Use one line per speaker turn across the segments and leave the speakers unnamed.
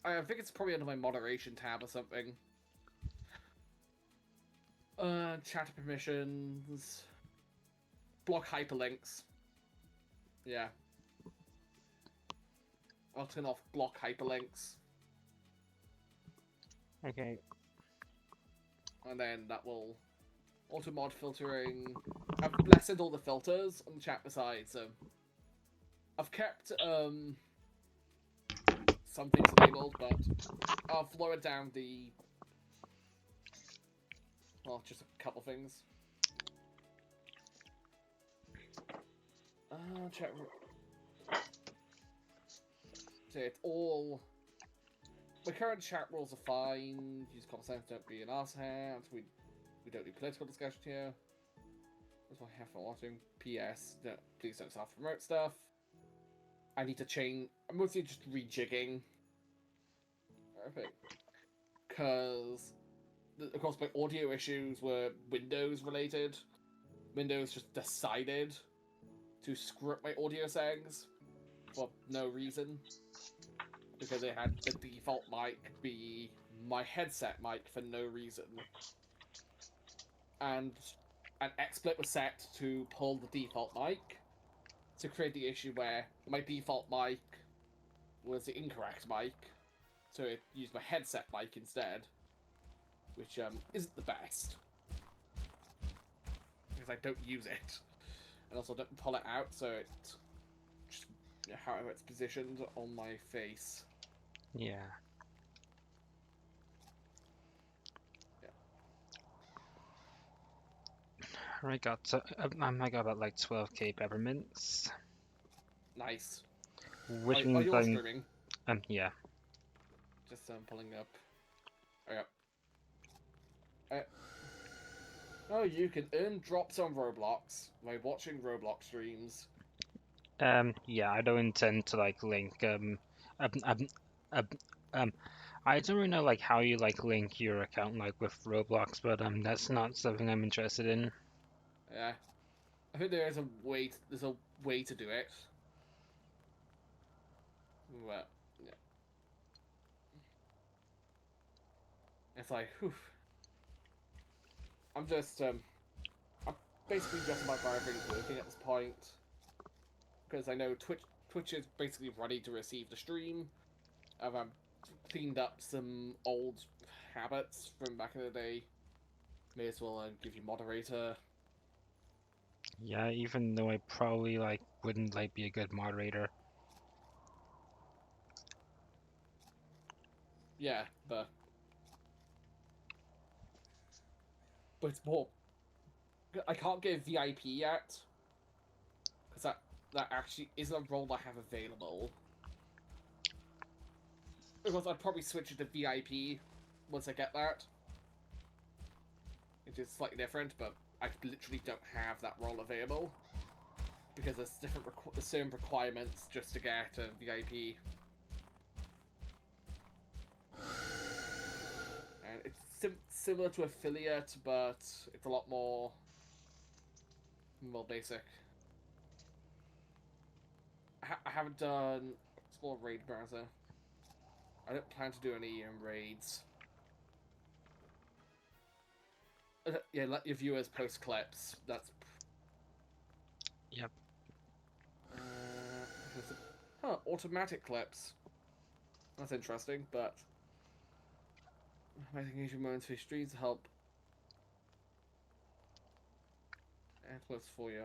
I think it's probably under my moderation tab or something. Chat permissions. Block hyperlinks. Yeah. I'll turn off block hyperlinks.
Okay.
And then that will auto mod filtering. I've lessened all the filters on the chat besides. So I've kept some things enabled, but I've lowered down the just a couple things. Chat. So it's all. My current chat rules are fine. Use common sense, don't be an arsehat. We don't do political discussion here. That's what I have for watching. P.S. Please don't self-promote stuff. I need to change. I'm mostly just rejigging. Okay. Because, of course, my audio issues were Windows related. Windows just decided to screw up my audio settings for no reason. Because they had the default mic be my headset mic for no reason. And an XSplit was set to pull the default mic to create the issue where my default mic was the incorrect mic, so it used my headset mic instead, which isn't the best because I don't use it, and also don't pull it out, so it just however it's positioned on my face.
Yeah. I got about like 12k peppermints.
Nice.
Which
Are
means
you all streaming?
yeah.
Just pulling up. Oh, you can earn drops on Roblox by watching Roblox streams.
Yeah, I don't intend to like link um, um, um, I don't really know like how you like link your account like with Roblox, but that's not something I'm interested in.
Yeah, I think there is a way. There's a way to do it. But yeah, it's like, whew. I'm just I'm basically just about everything's working at this point because I know Twitch is basically ready to receive the stream. I've cleaned up some old habits from back in the day. May as well give you moderator.
Yeah, even though I probably like wouldn't like be a good moderator.
Yeah, but it's more. I can't get VIP yet because that actually isn't a role I have available. Because I'd probably switch it to VIP once I get that. It is slightly different, but I literally don't have that role available because there's the same requirements just to get a VIP. And it's similar to affiliate, but it's a lot more basic. I haven't done Explore Raid Browser. I don't plan to do any raids. Yeah, let your viewers post clips. That's.
Yep.
Automatic clips. That's interesting, but I think you should moments for streams to help clips for you.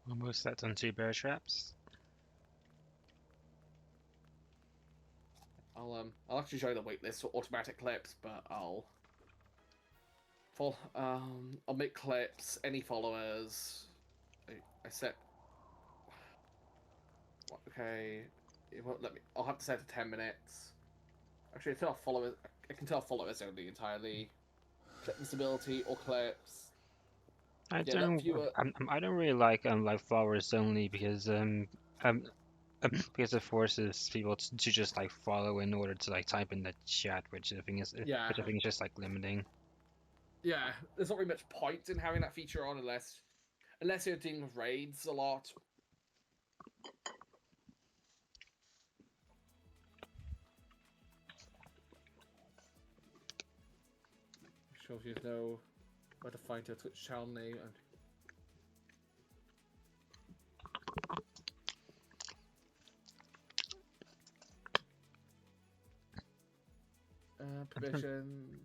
Almost set on 2 bear traps.
I'll actually show you the waitlist for automatic clips, but I'll make clips. Any followers? I set. Okay, it won't let me. I'll have to set it to 10 minutes. Actually, I tell followers. I can tell followers only entirely. Clip visibility or clips.
I
Yeah, let
don't
viewer.
I don't really like followers only because it forces people to just like follow in order to like type in the chat,
Yeah,
which I think is just like limiting.
yeah. There's not really much point in having that feature on unless Unless you're dealing with raids a lot. I'm sure if you know where to find your Twitch channel name. Permission.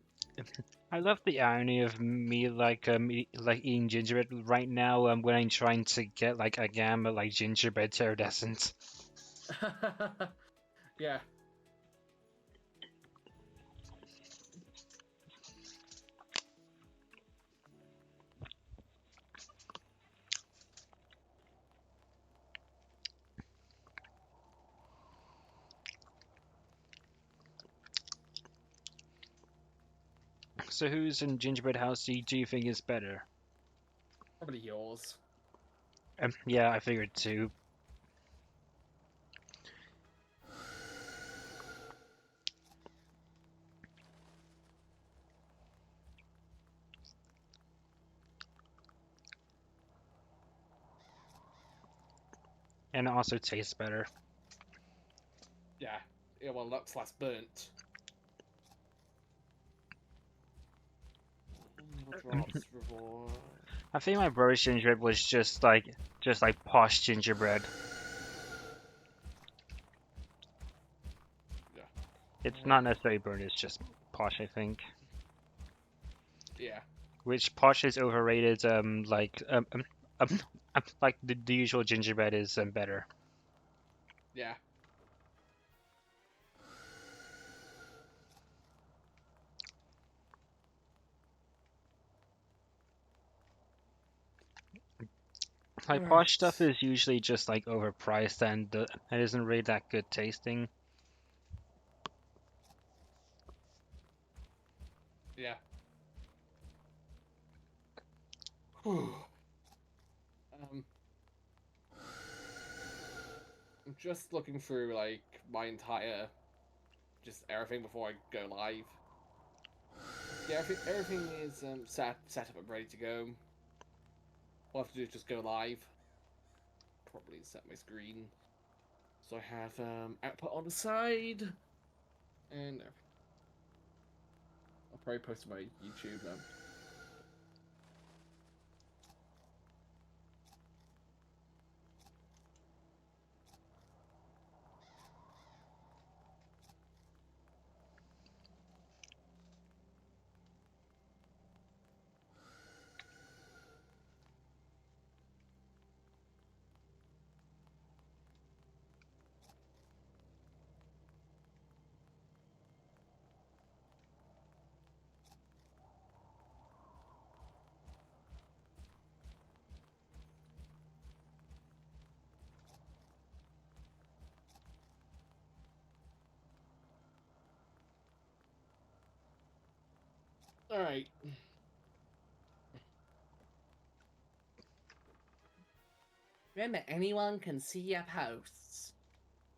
I love the irony of me like eating gingerbread right now when I'm trying to get like a gamma like gingerbread iridescent.
Yeah.
So whose in gingerbread house do you think is better?
Probably yours.
Yeah, I figured too. And it also tastes better.
Yeah. Yeah, well, looks less burnt. Drops reward.
I think my brother's gingerbread was just like posh gingerbread.
Yeah.
It's not necessarily burnt, it's just posh, I think.
Yeah.
Which posh is overrated, like the usual gingerbread is better.
Yeah.
Like posh stuff is usually just like overpriced and it isn't really that good tasting.
Yeah. I'm just looking through like my entire, just everything before I go live. Yeah, everything is set up and ready to go. All I have to do is just go live. Probably set my screen so I have output on the side, and I'll probably post to my YouTube. All right. Remember, anyone can see your posts.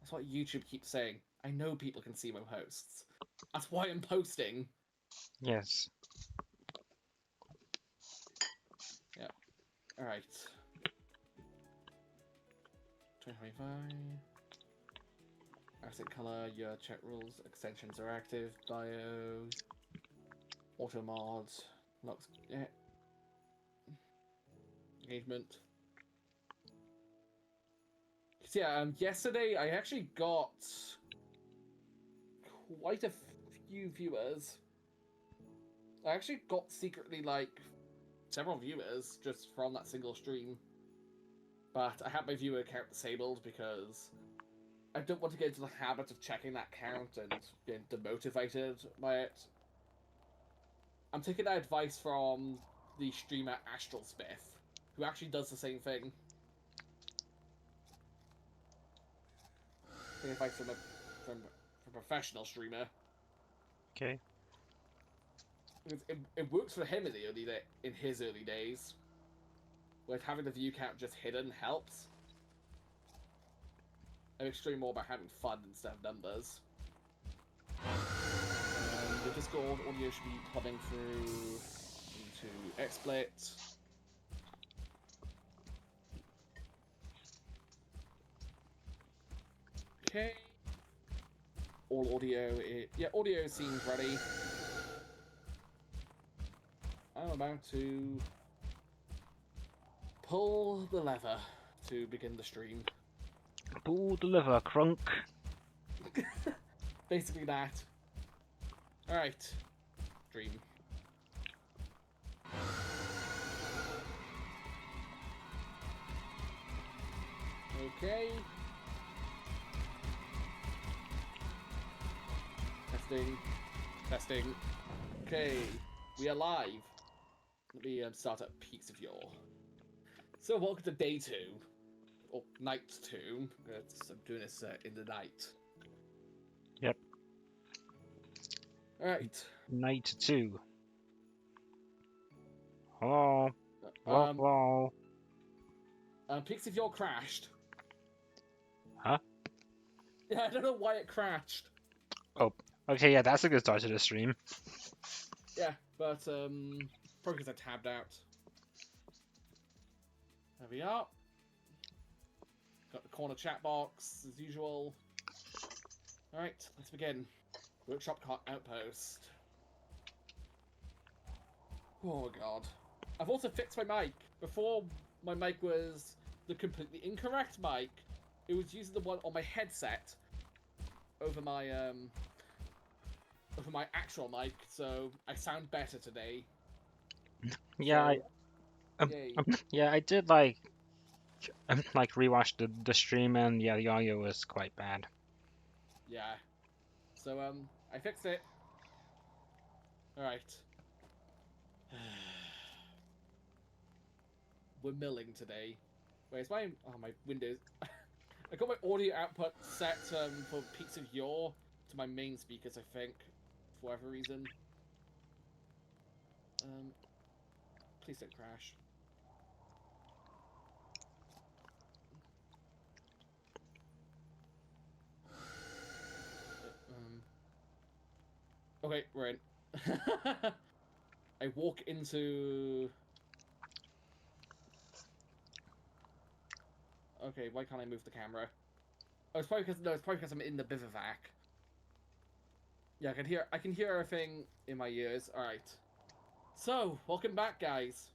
That's what YouTube keeps saying. I know people can see my posts. That's why I'm posting.
Yes.
Yeah. All right. 2025. Accent color. Your chat rules. Extensions are active. Bio. Auto mods. Looks. Yeah. Engagement. So yeah. Yesterday I actually got quite a few viewers. I actually got secretly like several viewers just from that single stream. But I had my viewer account disabled because I don't want to get into the habit of checking that count and getting demotivated by it. I'm taking that advice from the streamer Astral Smith, who actually does the same thing. Taking advice from a professional streamer.
Okay.
It works for him in his early days, where having the view count just hidden helps. I'm extremely more about having fun instead of numbers. The Discord audio should be plugging through into XSplit. Okay. All audio. Yeah, audio seems ready. I'm about to pull the lever to begin the stream.
Pull the lever, crunk.
Basically that. Alright. Stream. Okay. Testing. Testing. Okay. We are live. Let me start at Peaks of Yore. So welcome to day 2. Or night 2. I'm doing this in the night.
Yep.
Alright.
Night 2. Oh. Whoa.
Peaks of Yore crashed.
Huh?
Yeah, I don't know why it crashed.
Oh. Okay, yeah, that's a good start to the stream.
Yeah, but probably because I tabbed out. There we are. Got the corner chat box as usual. Alright, let's begin. Workshop outpost. Oh god. I've also fixed my mic. Before, my mic was the completely incorrect mic. It was using the one on my headset over my actual mic, so I sound better today.
Yeah,
so, yay.
yeah, I did like rewatch the stream, and yeah, the audio was quite bad.
Yeah. So I fixed it. Alright. We're milling today. Wait, is my Windows I got my audio output set for Peaks of Yore to my main speakers, I think, for whatever reason. Please don't crash. Okay, we're in. I walk into... Okay, why can't I move the camera? Oh, it's probably because I'm in the bivouac. Yeah, I can hear everything in my ears. Alright. So, welcome back, guys.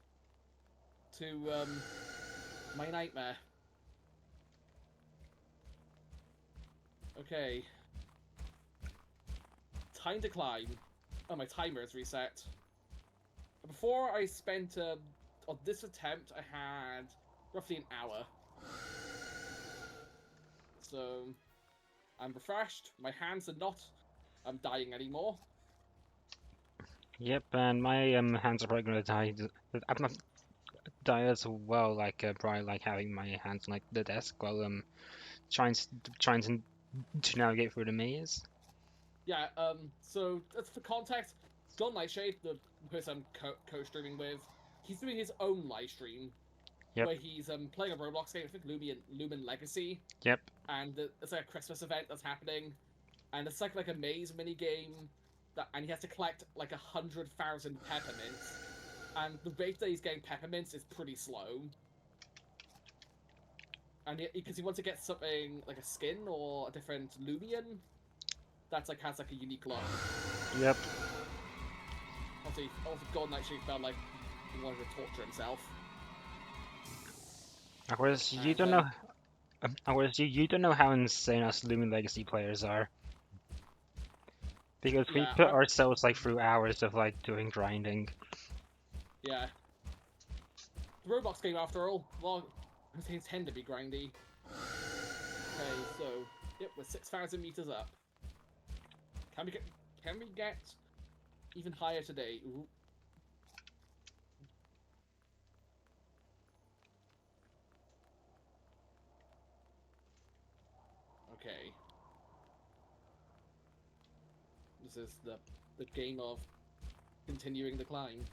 To, my nightmare. Okay. Time to climb. Oh, my timer is reset. Before I spent, on this attempt, I had roughly an hour. So, I'm refreshed. My hands are not dying anymore.
Yep, and my hands are probably gonna die. I'm not die as well. Like probably like having my hands on like the desk while trying to navigate through the maze.
Yeah. So that's for context. John Nightshade, the person I'm co-streaming with, he's doing his own live stream.
Yep.
Where he's playing a Roblox game. I think Loomian Legacy.
Yep.
And it's like a Christmas event that's happening, and it's like a maze mini game and he has to collect like 100,000 peppermints, and the rate that he's getting peppermints is pretty slow. And because he wants to get something like a skin or a different Loomian that's like has like a unique look.
Yep.
Also, God actually felt like he wanted to torture himself.
Of course, you don't know. Of course, you don't know how insane us Loomian Legacy players are. Because we put ourselves like through hours of like doing grinding.
Yeah. The Roblox game, after all, well, things tend to be grindy. Okay, so yep, we're 6,000 meters up. Can we get even higher today? Ooh. Okay. This is the game of continuing the climb.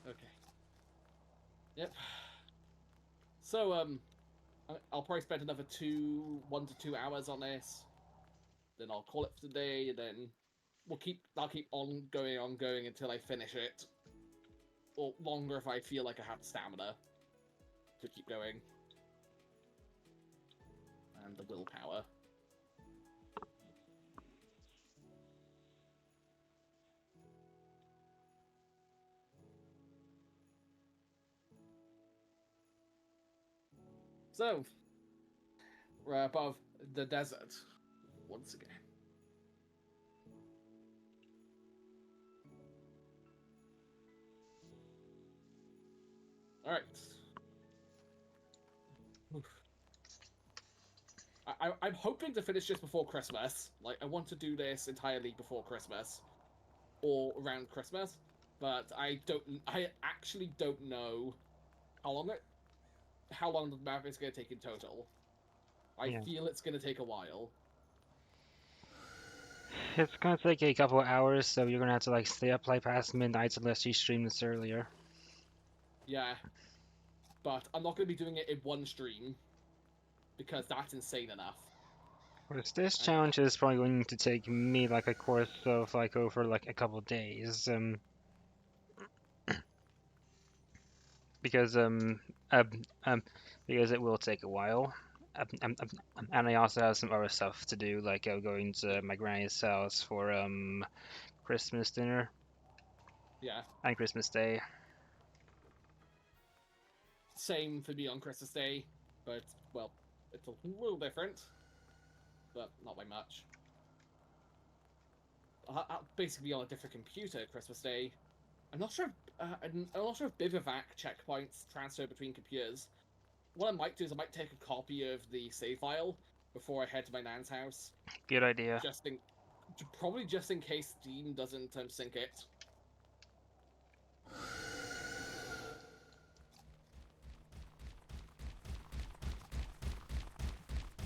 Okay. Yep. So I'll probably spend another 1 to 2 hours on this. Then I'll call it for the day, and then I'll keep on going until I finish it, or longer if I feel like I have stamina to keep going, and the willpower. So, we're above the desert once again. All right. I'm hoping to finish this before Christmas. Like, I want to do this entirely before Christmas, or around Christmas. But I actually don't know how long the map is going to take in total. I
Yeah.
feel it's going to take a while.
It's gonna take a couple of hours, so you're gonna have to like stay up like past midnight unless you stream this earlier.
Yeah, but I'm not going to be doing it in one stream because that's insane enough.
Whereas this
And
challenge is probably going to take me like a course of like over like a couple of days, because um, um, because it will take a while. And I also have some other stuff to do, like going to my granny's house for Christmas dinner
yeah,
and Christmas Day.
same for me on Christmas Day, but well, it's a little different, but not by much. I'll basically be on a different computer Christmas Day. I'm not sure. I'm not sure if Bivivac checkpoints transfer between computers. What I might do is I might take a copy of the save file before I head to my nan's house,
Good idea.
probably just in case Steam doesn't sync it.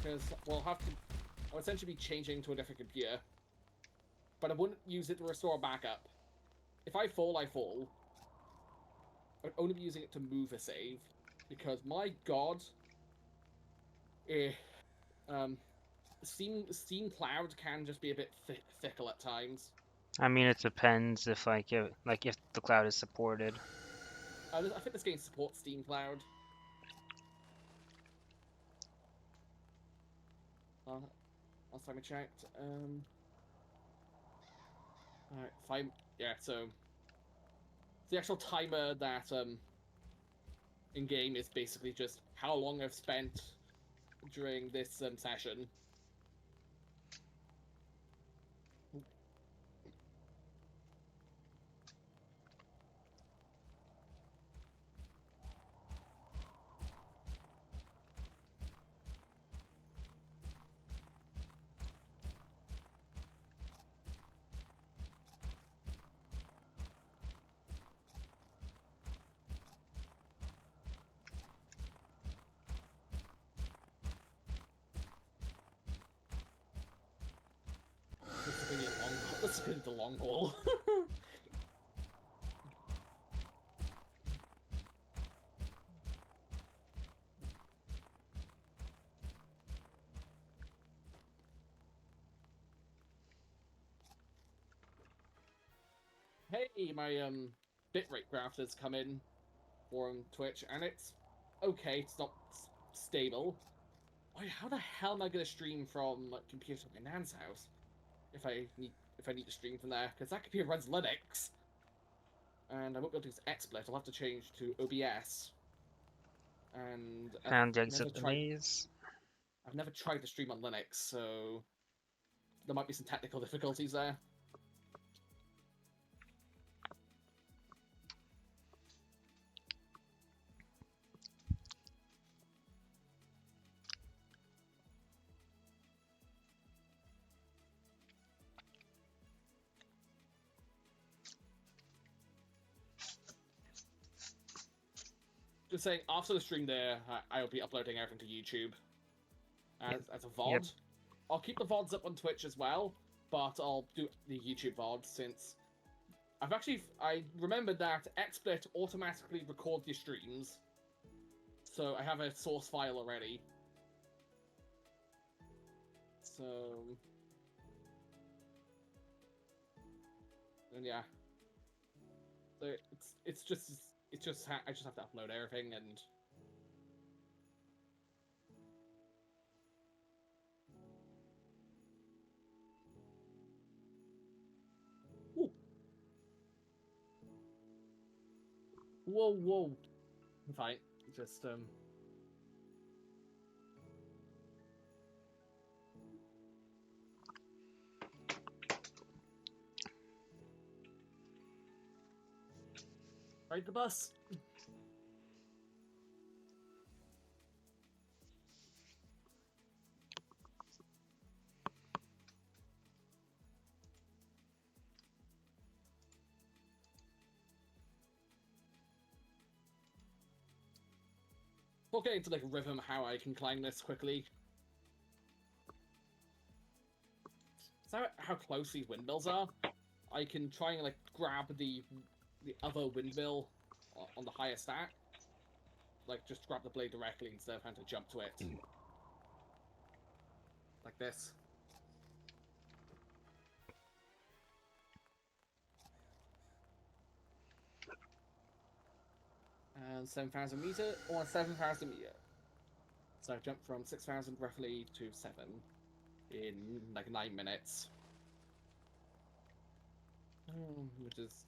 Because I'll essentially be changing to a different computer, but I wouldn't use it to restore backup. If I fall, I fall. I'd only be using it to move a save, because my god, eh, um, Steam Cloud can just be a bit fickle at times.
I mean, it depends if like if the cloud is supported.
I think this game supports Steam Cloud. Last time I checked. Alright, fine. Yeah, so the actual timer that in game is basically just how long I've spent during this session. This is gonna be the long haul. Hey, my bitrate graph has come in on Twitch, and it's okay. It's not stable. Why? How the hell am I gonna stream from a computer at my nan's house if I need to stream from there? Because that computer runs Linux, and I won't be able to use XSplit. I'll have to change to OBS. And
And the exit the maze.
I've never tried to stream on Linux, so there might be some technical difficulties there. Just saying, after the stream there, I'll be uploading everything to YouTube as a VOD.
Yep.
I'll keep the VODs up on Twitch as well, but I'll do the YouTube VOD since I remembered that XSplit automatically records your streams, so I have a source file already. So And yeah, so it's just I just have to upload everything and. Ooh. Whoa. Fine. Just ride the bus. We'll get into like rhythm how I can climb this quickly. So how close these windmills are, I can try and like grab the other windmill on the higher stack. Like just grab the blade directly instead of having to jump to it. Like this. And 7,000 meter or 7,000 meter. So I've jumped from 6,000 roughly to 7 in like 9 minutes. Which is,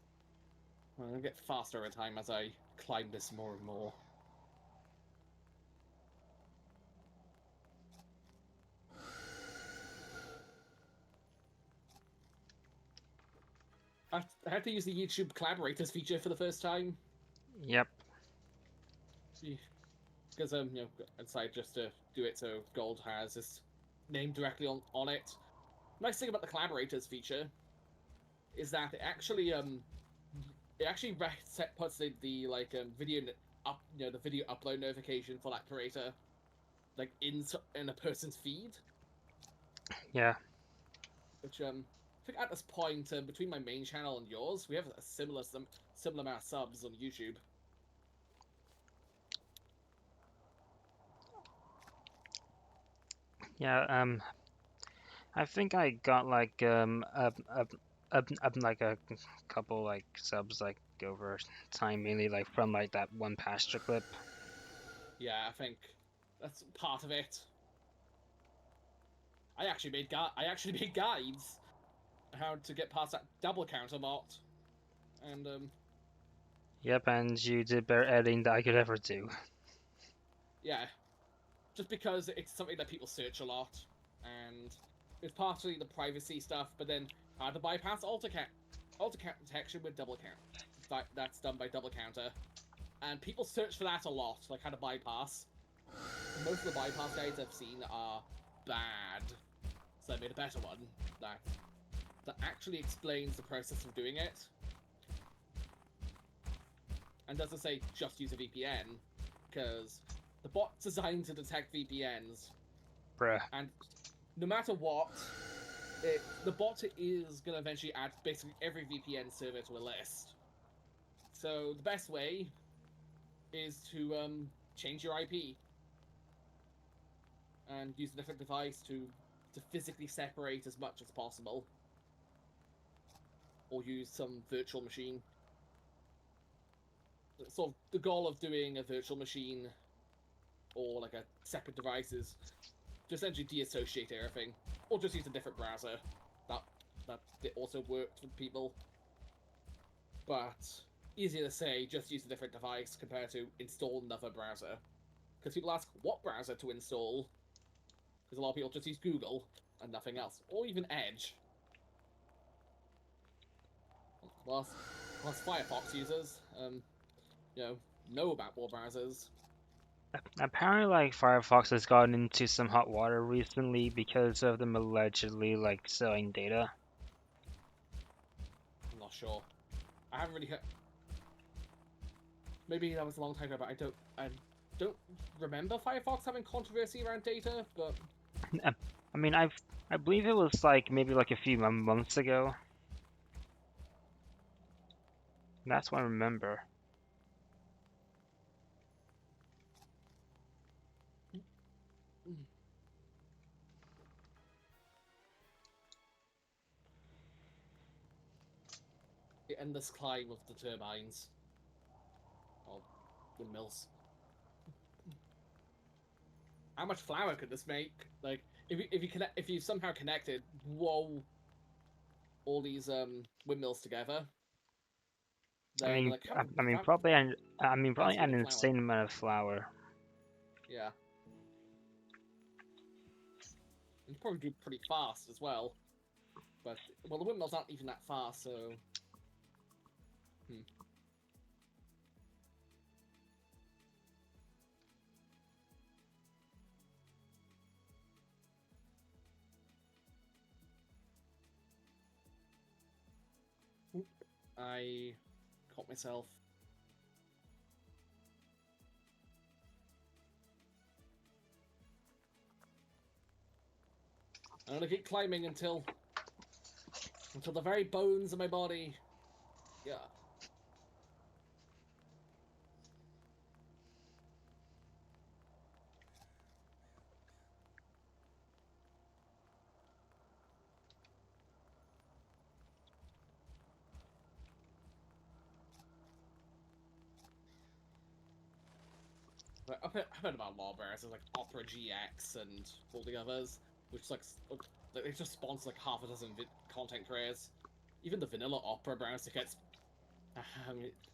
well, I'll get faster over time as I climb this more and more. I had to use the YouTube collaborators feature for the first time.
Yep.
Because you know, I decided just to do it so Gold has his name directly on it. Nice thing about the collaborators feature is that it actually puts the like video up, you know, the video upload notification for that creator like in a person's feed.
Yeah.
Which I think at this point between my main channel and yours, we have a similar amount of subs on YouTube.
Yeah. I think I got like like a couple like subs like over time, mainly like from like that one pasture clip.
Yeah, I think that's part of it. I actually made guides how to get past that double counter bot, and
Yep, and you did better editing than I could ever do.
yeah, just because it's something that people search a lot, and it's partially the privacy stuff, but then how to bypass alter count detection with double count. That's done by double counter, and people search for that a lot, like how to bypass. Most of the bypass guides I've seen are bad, so I made a better one that actually explains the process of doing it, and doesn't say just use a VPN, because the bot's designed to detect VPNs,
Bruh.
and no matter what, the bot is going to eventually add basically every VPN server to a list. So the best way is to change your IP and use a different device to physically separate as much as possible, or use some virtual machine. So the goal of doing a virtual machine or like a separate device is to essentially deassociate everything, or just use a different browser. That also worked for people, but easier to say just use a different device compared to install another browser. Because people ask what browser to install, because a lot of people just use Google and nothing else, or even Edge. Whilst Firefox users, know about more browsers.
Apparently, like Firefox has gotten into some hot water recently because of them allegedly like selling data.
I'm not sure. I haven't really heard. Maybe that was a long time ago, but I don't remember Firefox having controversy around data. But
I mean, I believe it was like maybe like a few months ago. That's what I remember.
the endless climb of the turbines. Or windmills. How much flour could this make? Like, if you somehow connected, whoa, all these windmills together, then like how
I mean,
how
probably
pounds
probably
do you
an
make flour?
insane amount of flour.
Yeah, and you probably do pretty fast as well. But well, the windmills aren't even that fast, so. Hmm. Oop, I caught myself. I'm gonna keep climbing until the very bones of my body. Yeah. I've heard about lawbearers. There's like Opera GX and all the others, which like they just sponsor like half a dozen content creators. Even the vanilla Opera browser gets,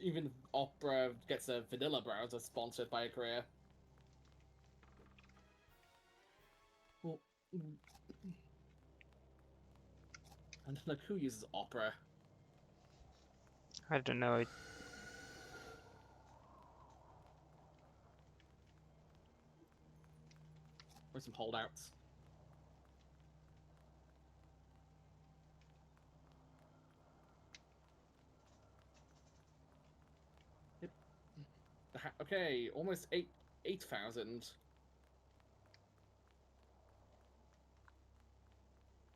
even Opera gets a vanilla browser sponsored by a creator. Well, and like who uses Opera?
I don't know.
Or some holdouts? Yep. Okay, almost 8,000.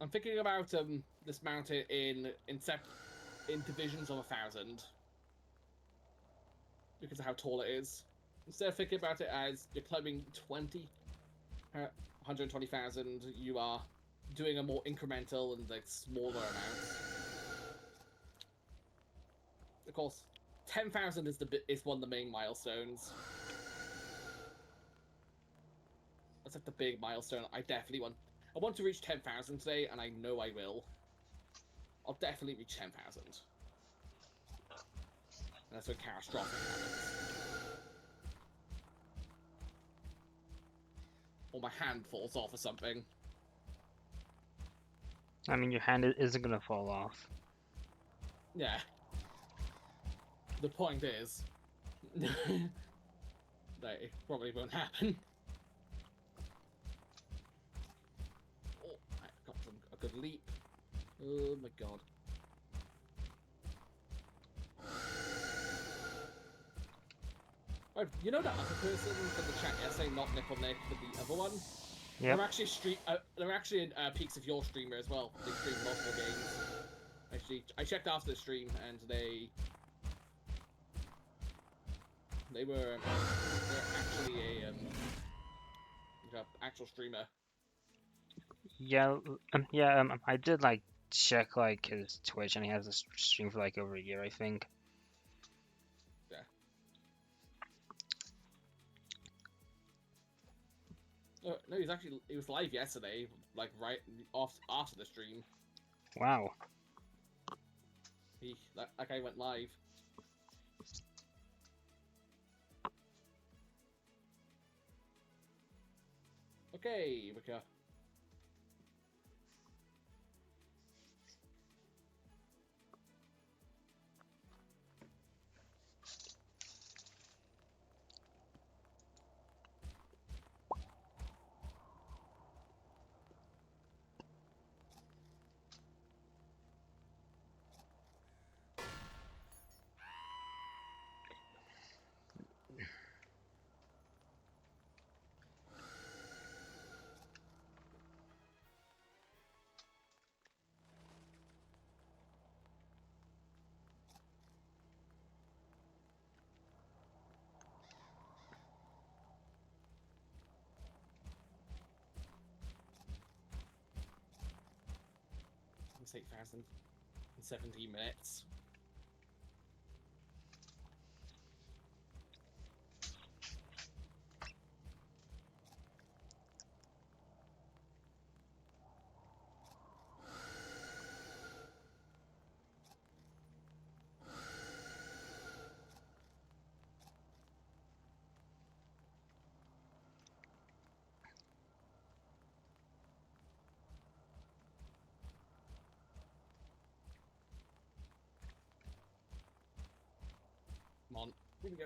I'm thinking about this mountain in divisions of 1,000 because of how tall it is. Instead of thinking about it as you're climbing 120,000, you are doing a more incremental and like smaller amount. Of course, 10,000 is one of the main milestones. That's like the big milestone. I want to reach 10,000 today, and I know I will. I'll definitely reach 10,000. That's when catastrophic happens. Or my hand falls off or something.
I mean, your hand isn't gonna fall off.
Yeah. The point is, that it probably won't happen. Oh, I got a good leap. Oh my god. Oh, you know that other person from the chat yesterday, not Nickel Nick, but the other one?
Yep.
They're actually in Peaks of Your streamer as well. They stream multiple games. Actually, I checked after the stream, and they're actually a actual streamer.
Yeah. I did like check like his Twitch, and he has a stream for like over a year, I think.
Yeah. No, he was live yesterday, like right after the stream.
Wow.
That guy went live. Okay, we go. It's 8,000 in 17 minutes. Here we go.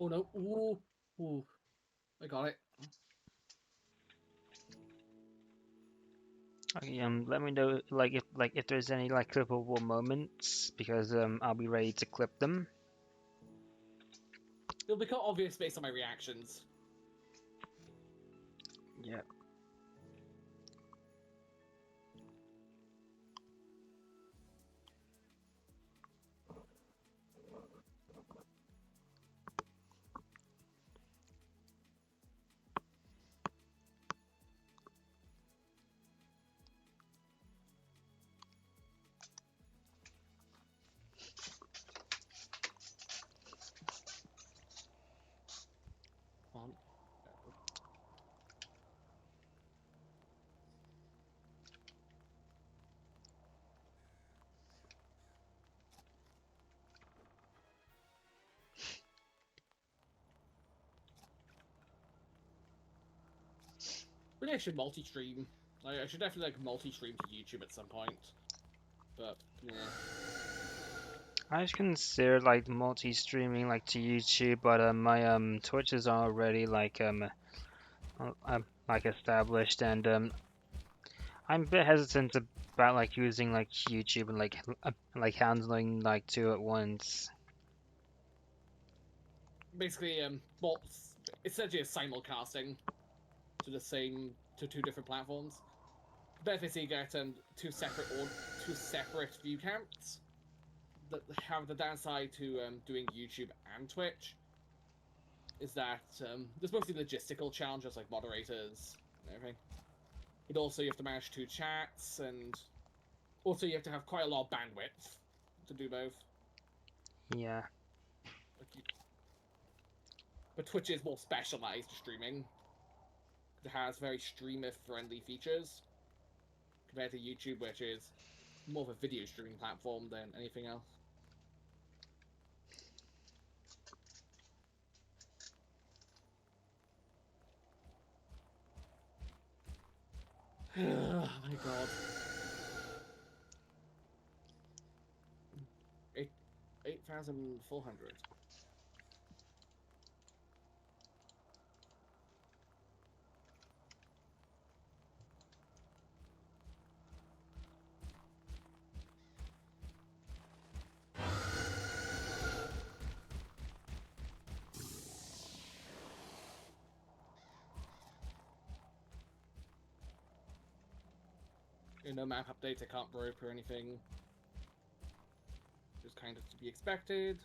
Oh no! Ooh, ooh! I got it.
Okay, let me know if there's any like clippable moments because I'll be ready to clip them.
It'll become obvious based on my reactions.
Yeah.
On. Really, I should multi-stream. I should definitely like multi-stream to YouTube at some point. But yeah.
I just consider like multi-streaming like to YouTube, but my Twitch is already like established, and I'm a bit hesitant about like using like YouTube and like handling like two at once.
Basically, well, essentially a simulcasting to two different platforms. The benefits you get two separate view counts. That have the downside to doing YouTube and Twitch is that there's mostly logistical challenges like moderators and everything. But also you have to manage two chats, and also you have to have quite a lot of bandwidth to do both.
Yeah.
But Twitch is more specialized streaming. It has very streamer-friendly features compared to YouTube, which is more of a video streaming platform than anything else. Oh my god. 8,400. No map updates, I can't rope or anything. Just kind of to be expected.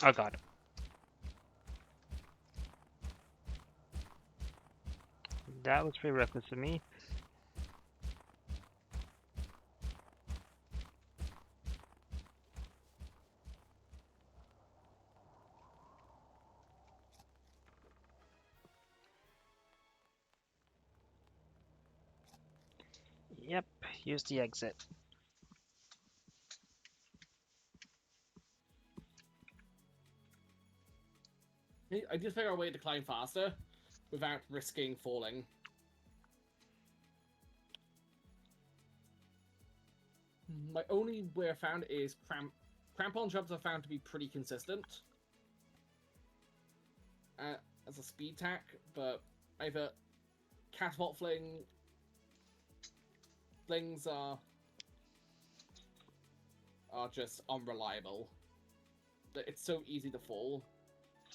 Oh god. That was pretty reckless of me. Yep, here's the exit.
I just figure out a way to climb faster without risking falling. My only way I found is crampon jumps are found to be pretty consistent. as a speed tack, but either catapult flings are just unreliable. It's so easy to fall,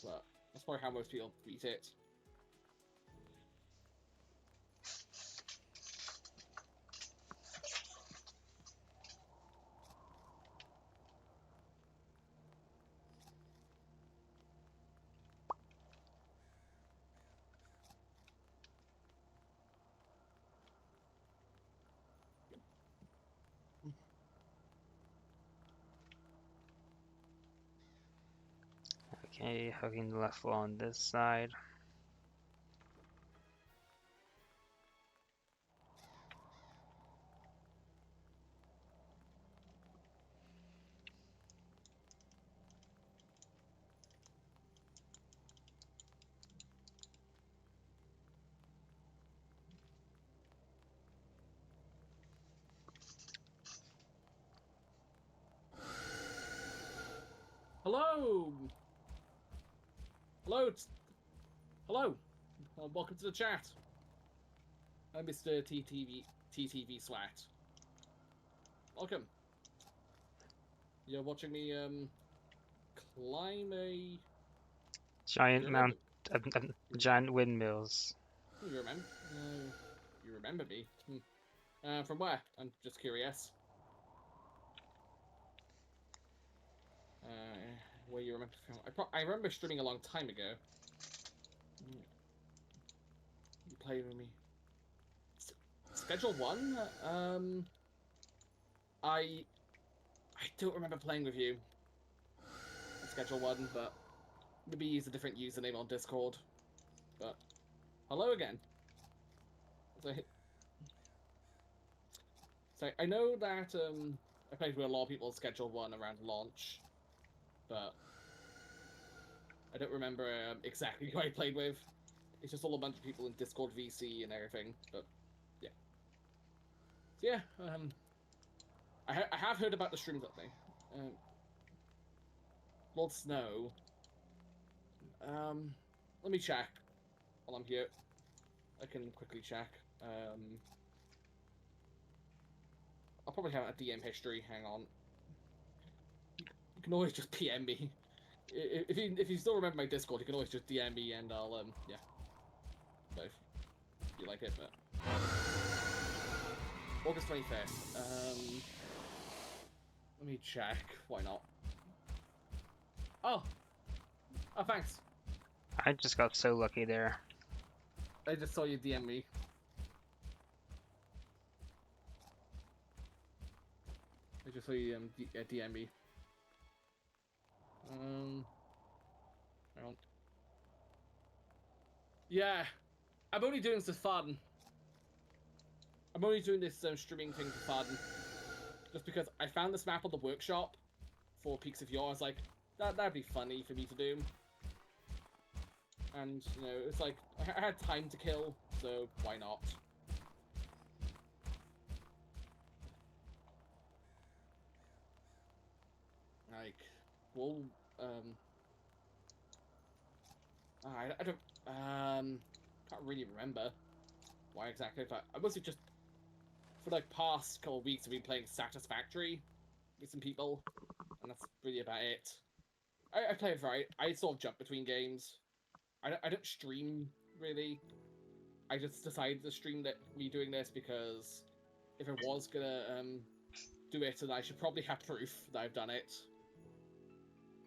but that's probably how most people beat it.
Okay, hooking the left wall on this side.
Hello! Hello! Hello! Welcome to the chat. I'm Mr. TTV Swat. Welcome. You're watching me, climb a...
Giant giant windmills.
You remember? You remember me? From where? I'm just curious. Where you remember from? I remember streaming a long time ago. You played with me. Schedule 1? I don't remember playing with you. Schedule 1, but maybe use a different username on Discord. But hello again. So I know that I played with a lot of people on Schedule 1 around launch, but I don't remember exactly who I played with. It's just all a bunch of people in Discord VC and everything, but yeah. So yeah, I have heard about the streams lately. Lord Snow. Let me check while I'm here. I can quickly check. I'll probably have a DM history. Hang on. You can always just PM me. If you still remember my Discord, you can always just DM me and I'll yeah. Both. If you like it, but August 25th. Let me check. Why not? Oh, thanks.
I just got so lucky there.
I just saw you DM me. I just saw you DM me. Hang on. Yeah, I'm only doing this for fun. I'm only doing this streaming thing for fun. Just because I found this map on the workshop for Peaks of Yore. I was like, that'd be funny for me to do. And, you know, it's like, I had time to kill, so why not? Like, well, I don't, can't really remember why exactly, but I mostly just, for like past couple of weeks, I've been playing Satisfactory with some people, and that's really about it. I play it right. I sort of jump between games. I don't stream, really. I just decided to stream me doing this because if I was gonna do it, then I should probably have proof that I've done it.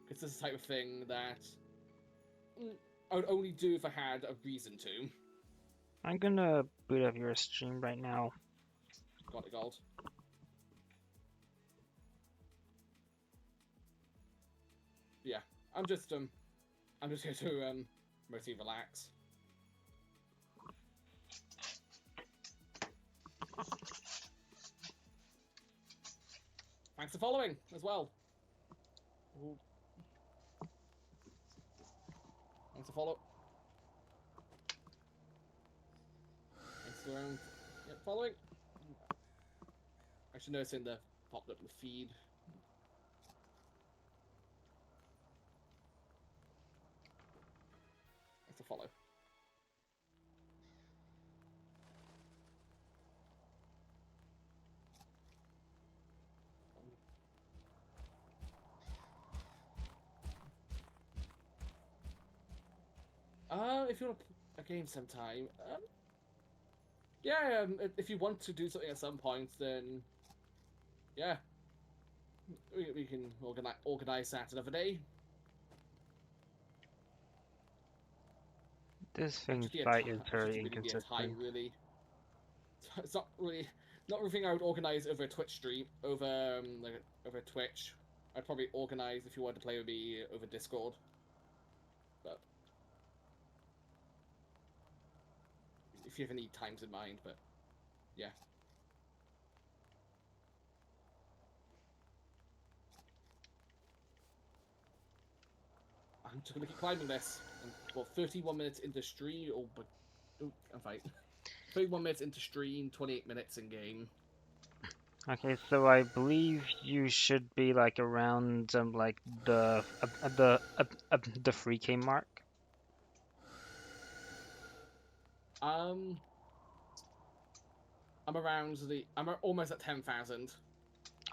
Because this is the type of thing that I would only do if I had a reason to.
I'm gonna boot up your stream right now.
Got it, gold. Yeah, I'm just here to mostly relax. Thanks for following as well. Ooh. Thanks for follow. Thanks for following. I should notice in the popped up in the feed. to follow. If you want to play a game sometime, yeah, if you want to do something at some point, then yeah, we can organize that another day.
This thing's fight is very inconsistent.
Really. It's not everything I would organize over a Twitch stream, over Twitch. I'd probably organize if you wanted to play with me over Discord. But if you have any times in mind, but yeah. I'm just gonna keep climbing this. Well, 31 minutes into stream, I'm fine. 31 minutes into stream, 28 minutes in game.
Okay, so I believe you should be like around like the 3K mark.
I'm almost at 10,000.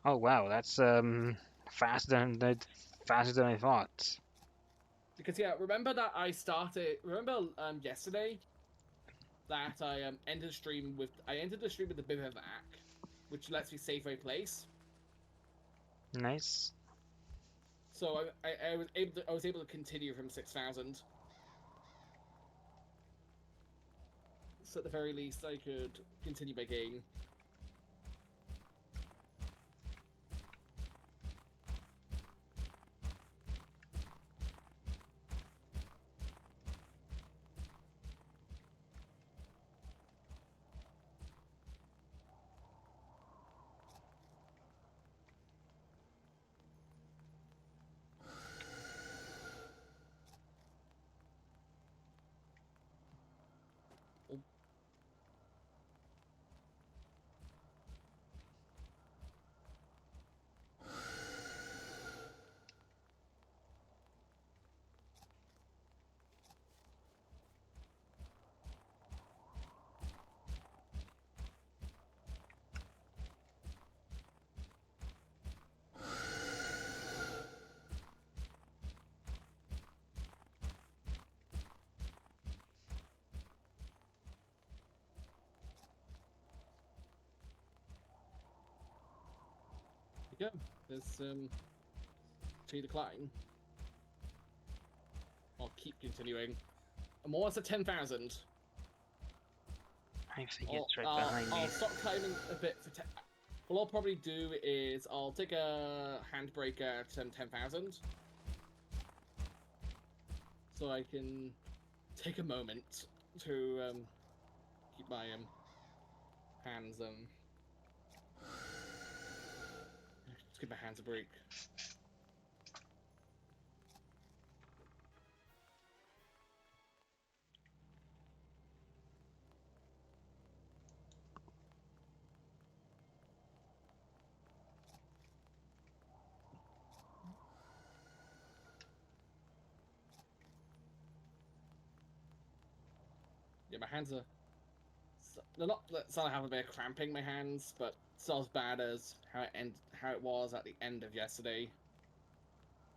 Oh wow, that's faster than I thought.
Because yeah, remember that I started. Remember yesterday that I ended the stream with the bivouac, which lets me save my place.
Nice.
So I was able to continue from 6,000. So at the very least, I could continue my game. There you go. There's to decline. I'll keep continuing. I'm almost at 10,000.
I think it's right behind me.
I'll stop climbing a bit for what I'll probably do is I'll take a handbrake at 10,000. So I can take a moment to keep my hands just give my hands a break. Yeah, my hands are... They're not... It's not having a bit of cramping my hands, but it's not as bad as how it was at the end of yesterday.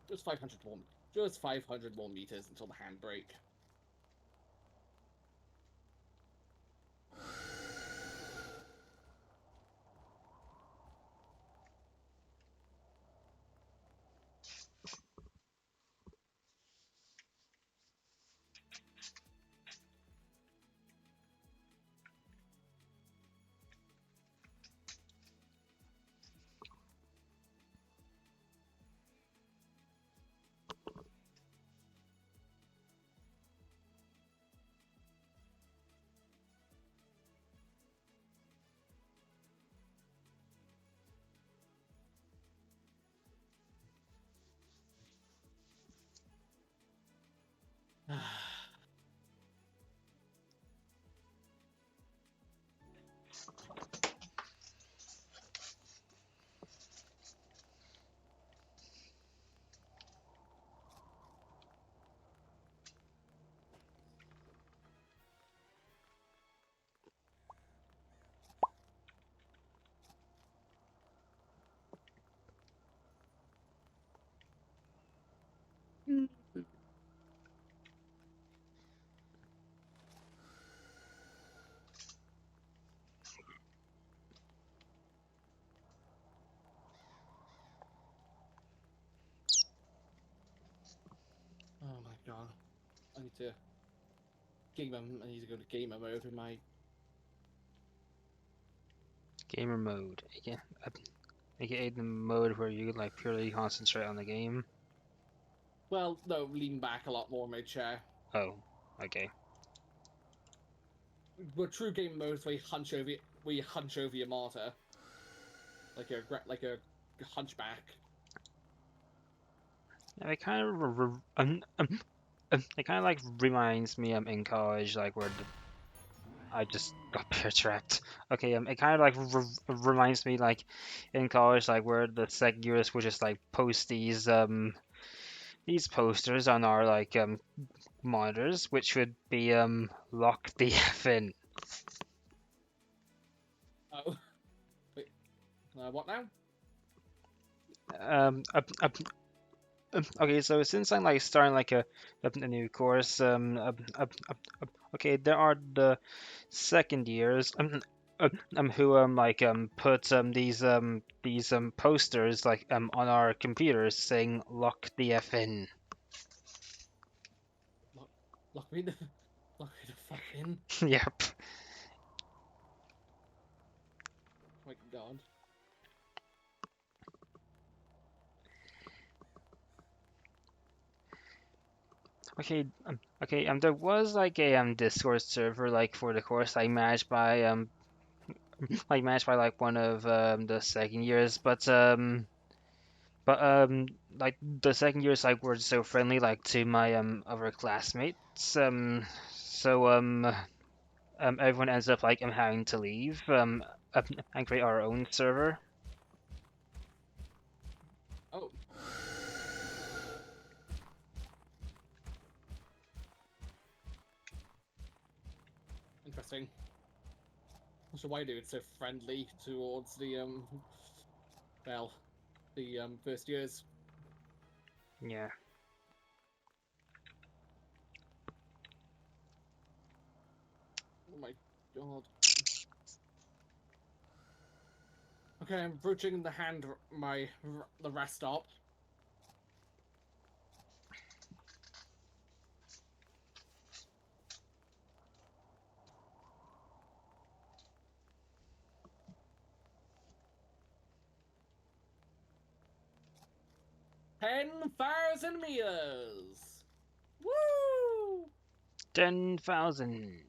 Just 500 more meters until the handbrake. God, I need to I need to go to gamer mode with my.
Gamer mode. AKA the mode where you like purely concentrate on the game.
Well, no, lean back a lot more in my chair.
Oh, okay.
But true game mode is where you hunch over your martyr, like a hunchback.
Yeah, it kind of it kind of like reminds me in college like where I just got bear trapped. Okay, it kind of like reminds me like in college like where the second years would just like post these posters on our like monitors, which would be lock the F in.
Oh, wait, what now?
Um, uh, uh, okay, so since I'm like starting like a new course, okay, there are the second years who like put these posters like on our computers saying lock the F in.
Lock me the, lock me the fuck in.
Yep.
Oh my God.
Okay, there was like a Discord server like for the course like managed by like one of the second years, but like the second years like were so friendly like to my other classmates, so everyone ends up like having to leave and create our own server.
Oh. Interesting. So why do it's so friendly towards the well, the first years.
Yeah.
Oh my God. Okay, I'm approaching the rest stop. $10,000 meters. Woo!
10,000.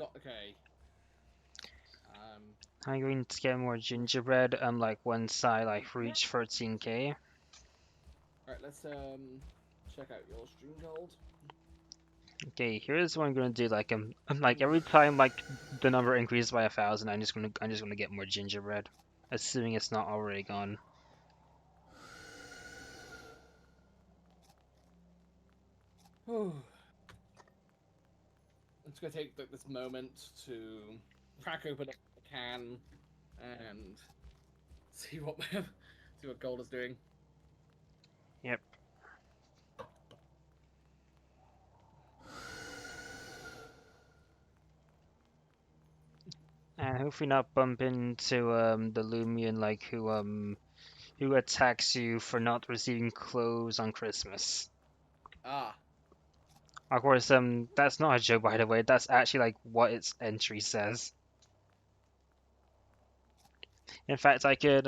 Okay.
I'm going to get more gingerbread like once I like reach 13k.
Alright, let's check out your stream gold.
Okay, here's what I'm gonna do. Like every time like the number increases by 1,000, I'm just gonna get more gingerbread, assuming it's not already gone.
I'm just gonna take this moment to crack open a can and see what see what gold is doing.
Yep. And hopefully not bump into the Loomian like who attacks you for not receiving clothes on Christmas.
Ah.
Of course, that's not a joke by the way. That's actually like what its entry says. In fact, I could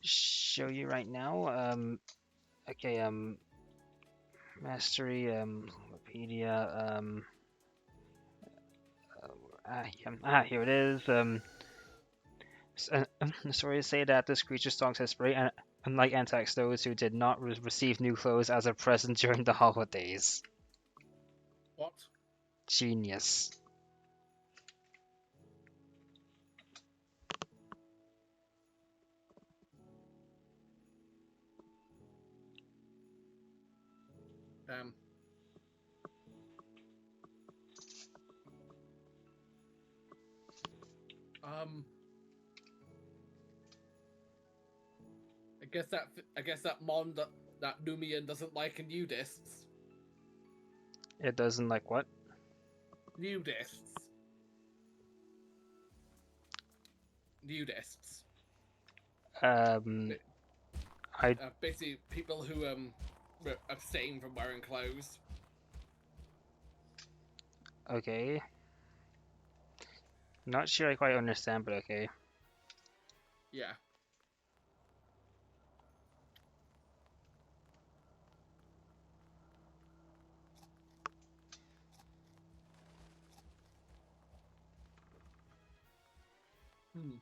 show you right now. Okay, mastery, Wikipedia, here it is. The stories say that this creature stalks his prey and unlike attacks those who did not receive new clothes as a present during the holidays.
What?
Genius.
Damn. I guess that that Loomian doesn't like nudists.
It doesn't like what?
Nudists. nudists.
I
Basically people who abstain from wearing clothes.
okay. Not sure I quite understand, but okay.
Yeah. Hmm.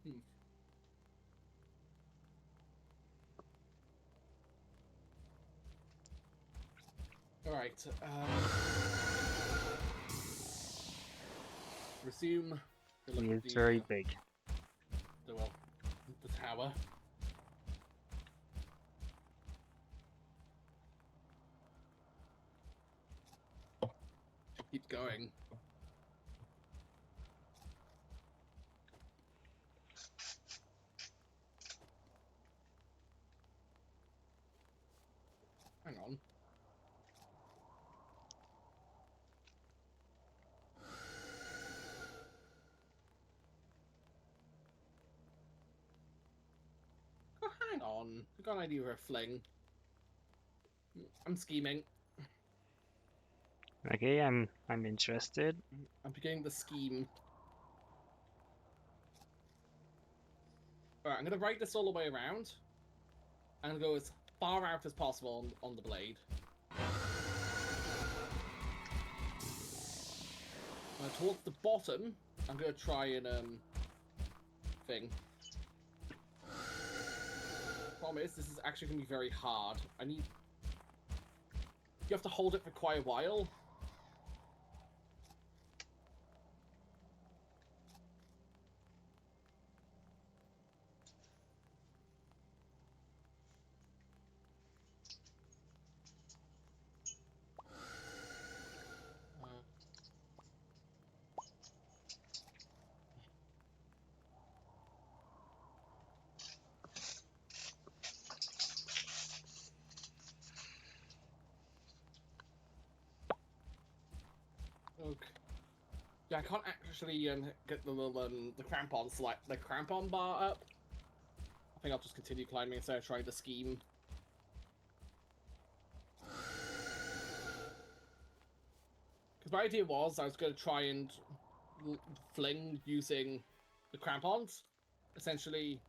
Hmm. All right. Resume. The look at
It's very big.
The tower. Keep going. Hang on. Oh, hang on. I got an idea for a fling. I'm scheming.
Okay, I'm interested.
I'm beginning the scheme. Alright, I'm gonna write this all the way around. I'm gonna go as far out as possible on the blade. Towards the bottom, I'm gonna try and thing. Problem is, this is actually gonna be very hard. You have to hold it for quite a while. Okay. Yeah, I can't actually get the little the crampon bar up. I think I'll just continue climbing instead of trying the scheme. Because my idea was I was going to try and fling using the crampons, essentially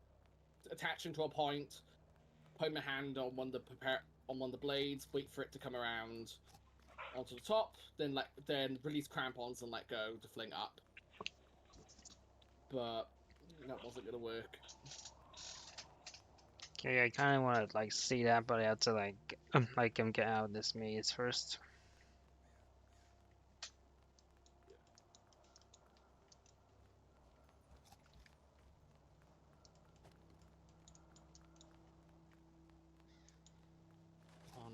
attaching to a point, putting my hand on one of the blades, wait for it to come around onto the top, then release crampons and let go to fling up. But that wasn't going to work.
Okay, I kind of want to like see that, but I have to like get out of this maze first.
On.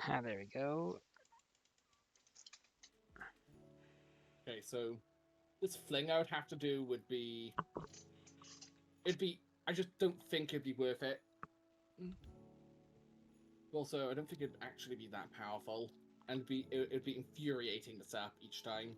Ah, there we go.
Okay, so this fling I would have to do would be... I just don't think it'd be worth it. Also, I don't think it'd actually be that powerful. And it'd be infuriating to set up each time.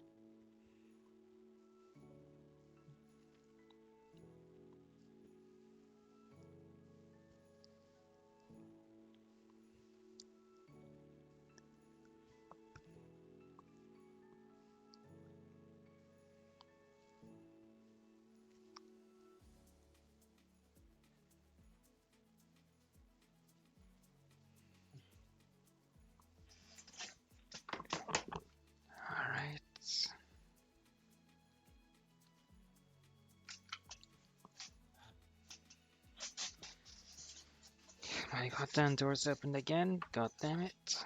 All right. My goddamn door's opened again. God damn it.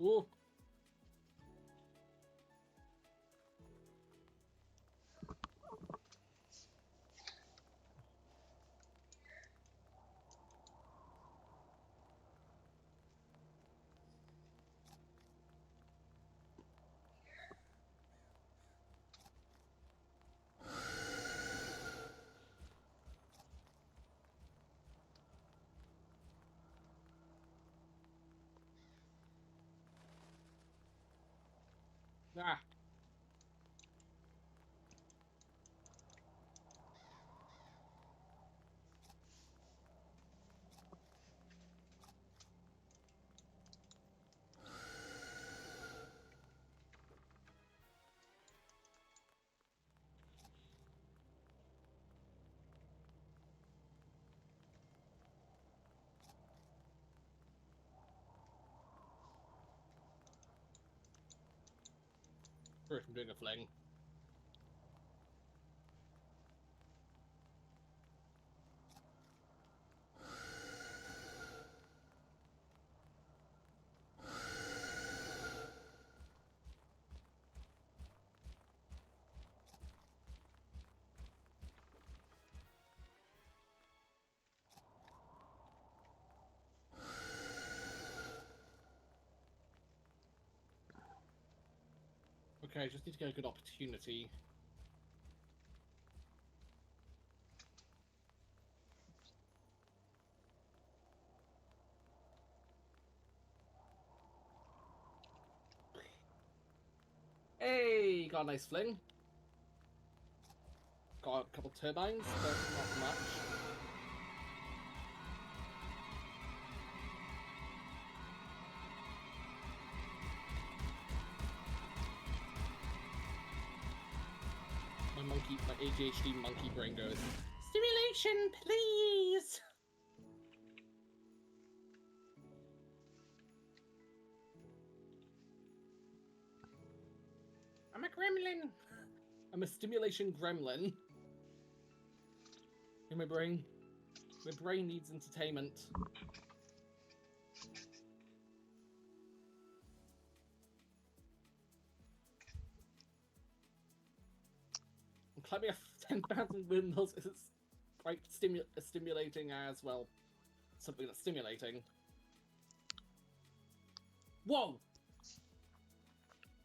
Ooh. Ah. First, I'm doing a fling. Okay, just need to get a good opportunity. Hey, got a nice fling. Got a couple turbines, but not much. My ADHD monkey brain goes, stimulation, please! I'm a gremlin! I'm a stimulation gremlin. In my brain needs entertainment. And climbing 10,000 windmills is quite stimulating as well. Something that's stimulating. Whoa!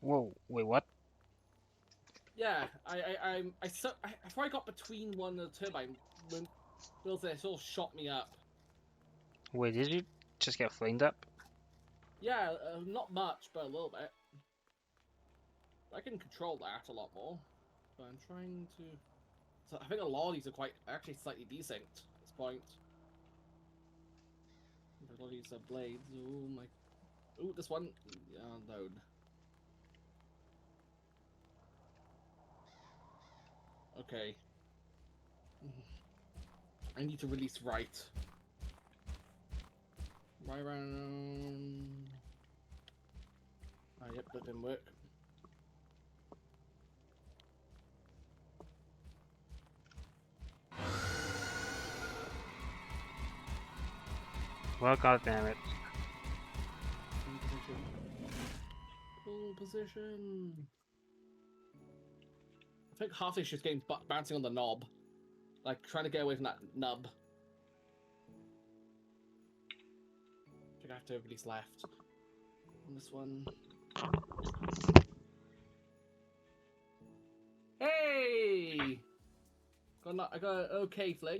Whoa, wait, what?
Yeah, before I got between one of the turbine wheels, they sort of shot me up.
Wait, did you just get flamed up?
Yeah, not much, but a little bit. I can control that a lot more. But I'm trying to. So I think a lot of these are actually slightly desynced at this point. A lot of these are blades. Oh my. Ooh, this one. Load. Okay. I need to release right. Right around. Oh, yep, that didn't work.
Well, god damn it.
Full position. I think half this just getting bouncing on the knob. Like, trying to get away from that nub. I think I have to release left. On this one. Hey! I got an okay fling.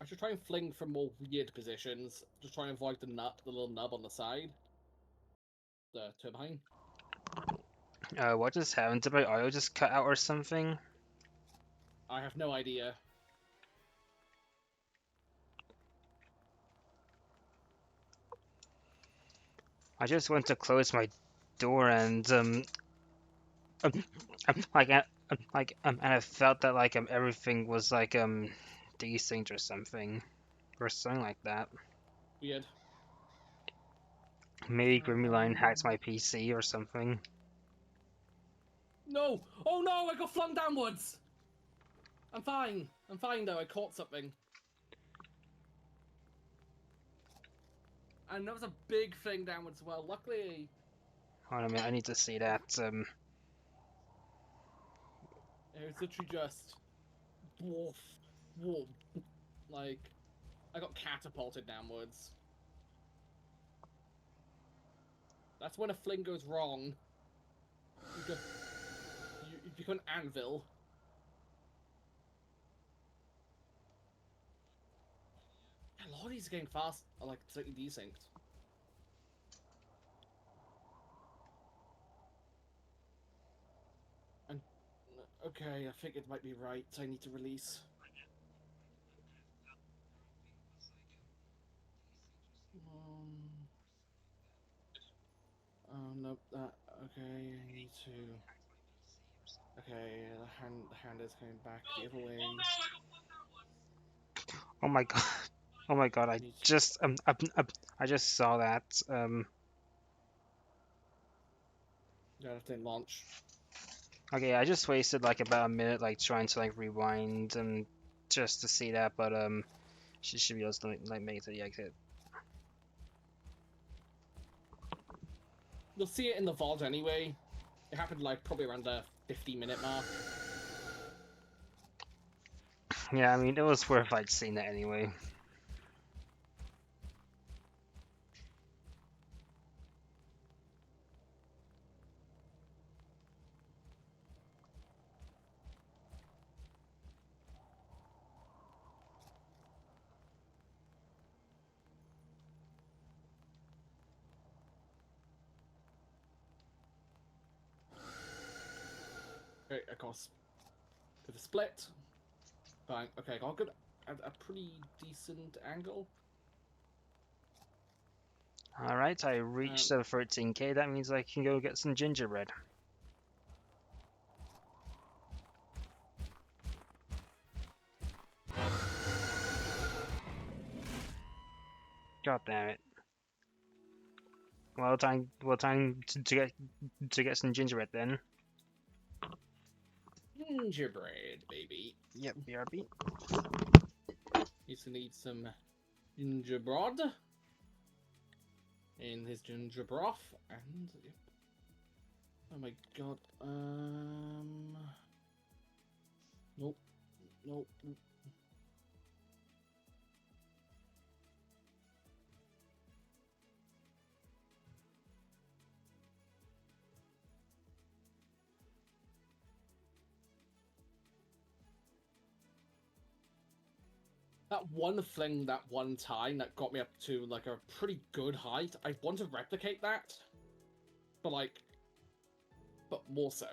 I should try and fling from more weird positions. Just try and avoid the little nub on the side. The turbine.
What just happened? Did my audio just cut out or something?
I have no idea.
I just went to close my door and like and I felt that like everything was like desynced or something like that.
Weird.
Maybe Grimmy hacked my PC or something.
No! Oh no! I got flung downwards! I'm fine. I'm fine though. I caught something. And there was a big thing downwards as well. Luckily...
Hold on a minute, I need to see that.
It was literally just... Woof. Woof. Like... I got catapulted downwards. That's when a fling goes wrong. You become an anvil. A lot of these are getting fast, are like slightly desynced. And okay, I think it might be right. I need to release. Oh no, that okay. I need to. Okay, the hand is coming back the other way.
Oh my god. Oh my god, I just saw that.
Yeah, that didn't launch.
Okay, I just wasted like about a minute like trying to like rewind and just to see that, but she should be able to like make it to the exit.
You'll see it in the VOD anyway. It happened like probably around the 50-minute mark.
Yeah, I mean it was worth like seeing that anyway.
Okay, of course. With a split. Fine. Okay, got good. A pretty decent angle.
Alright, I reached the 13k, that means I can go get some gingerbread. God damn it. Well, time to get some gingerbread then.
Gingerbread, baby.
Yep, BRB.
He's gonna eat some gingerbread in his ginger broth, and yep. Oh my god. Nope. Nope. That one fling that one time that got me up to like a pretty good height. I want to replicate that, but more so.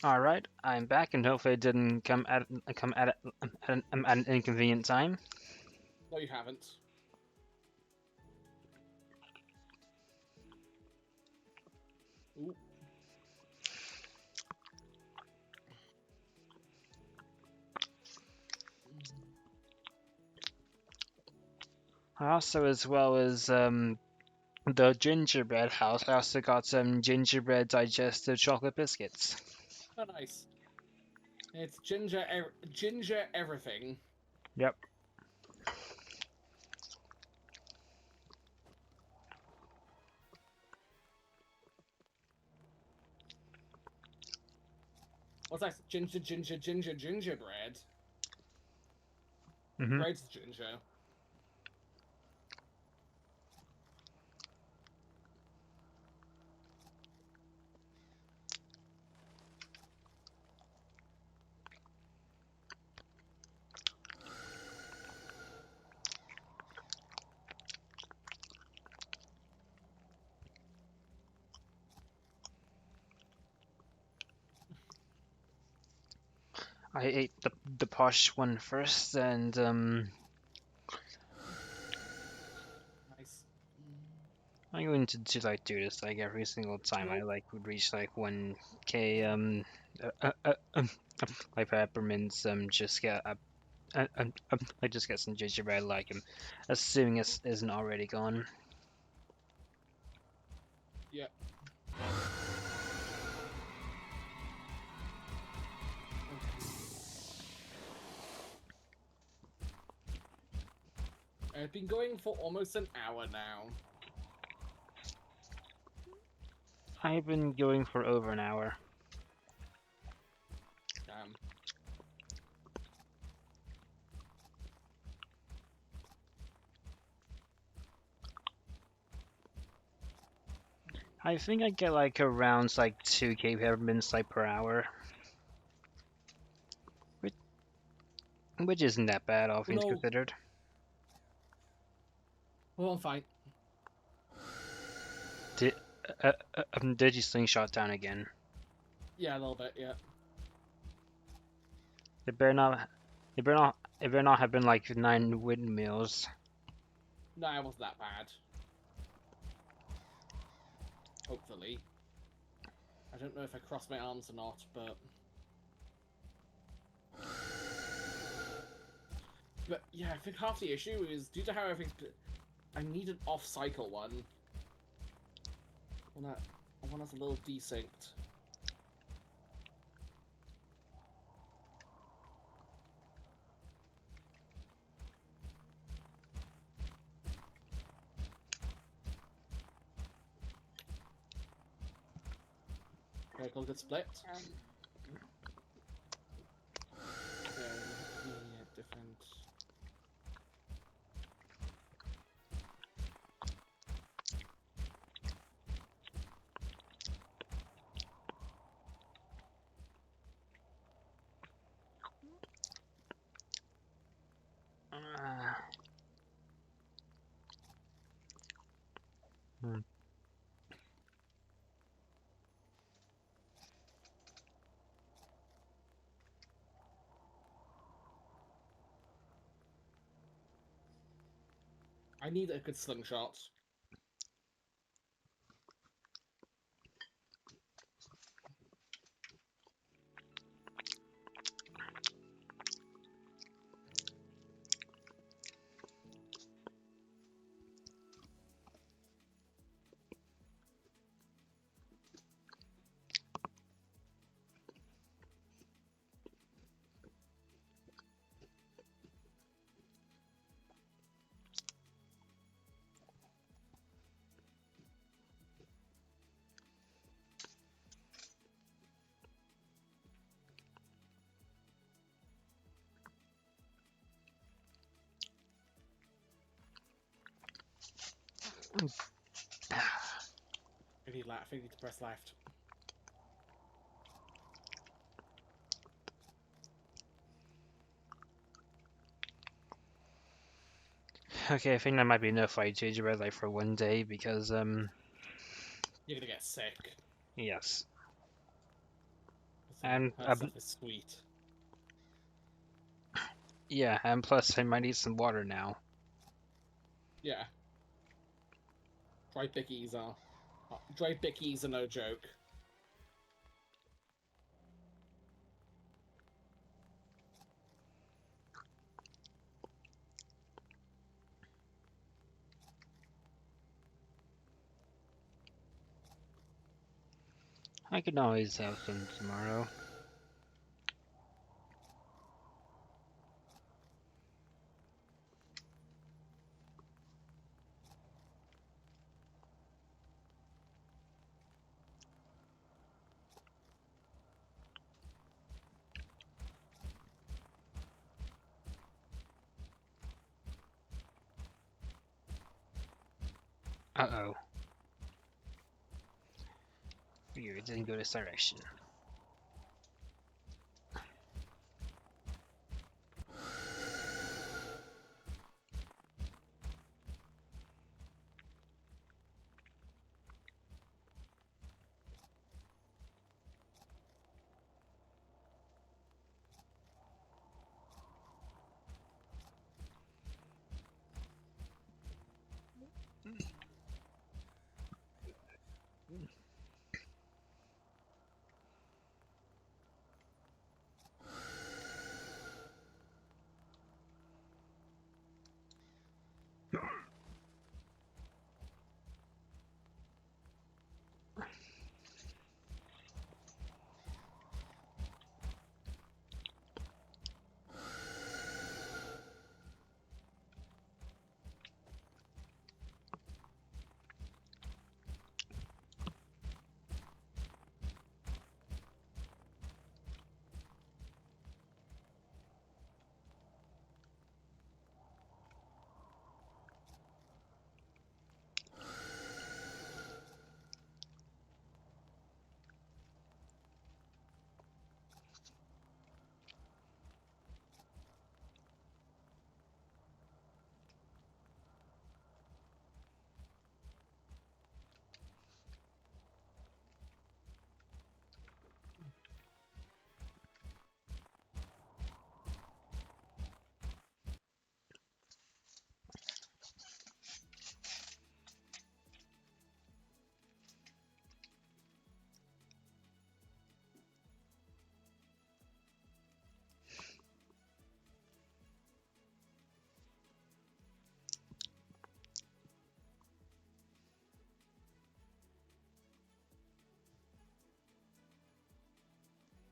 All right, I'm back, and hopefully it didn't come at an inconvenient time.
No, you haven't. Ooh.
Also, as well as the gingerbread house, I also got some gingerbread digestive chocolate biscuits.
Oh, nice. It's ginger everything.
Yep.
What's that? Gingerbread.
Mm-hmm.
Bread's ginger.
I ate the posh one first, and
Nice.
I'm going to like do this like every single time I
Nope.
like would reach like 1K like peppermints just get I just get some gingerbread like I'm assuming it isn't already gone.
Yep. I've been going for almost an hour now.
I've been going for over an hour.
Damn.
I think I get like around like 2K peppermints like per hour, which isn't that bad, all
Oh
things
no.
considered.
Oh, I'm fine.
Did did you slingshot down again?
Yeah, a little bit, yeah.
It better not. It better not. It better not have been like 9 windmills.
No, it wasn't that bad. Hopefully. I don't know if I crossed my arms or not, but... But, yeah, I think half the issue is, due to how everything's... I need an off-cycle one. One that's a little desynced. Vehicle gets split. Yeah, different.
Hmm.
I need a good slingshot. I need left. I need to press left.
Okay, I think that might be enough for gingerbread like for one day because
You're gonna get sick.
yes. And
That stuff is sweet.
yeah, and plus I might need some water now.
Yeah. Dry bickies are no joke.
I can always have some tomorrow. Uh-oh. Figured it didn't go this direction.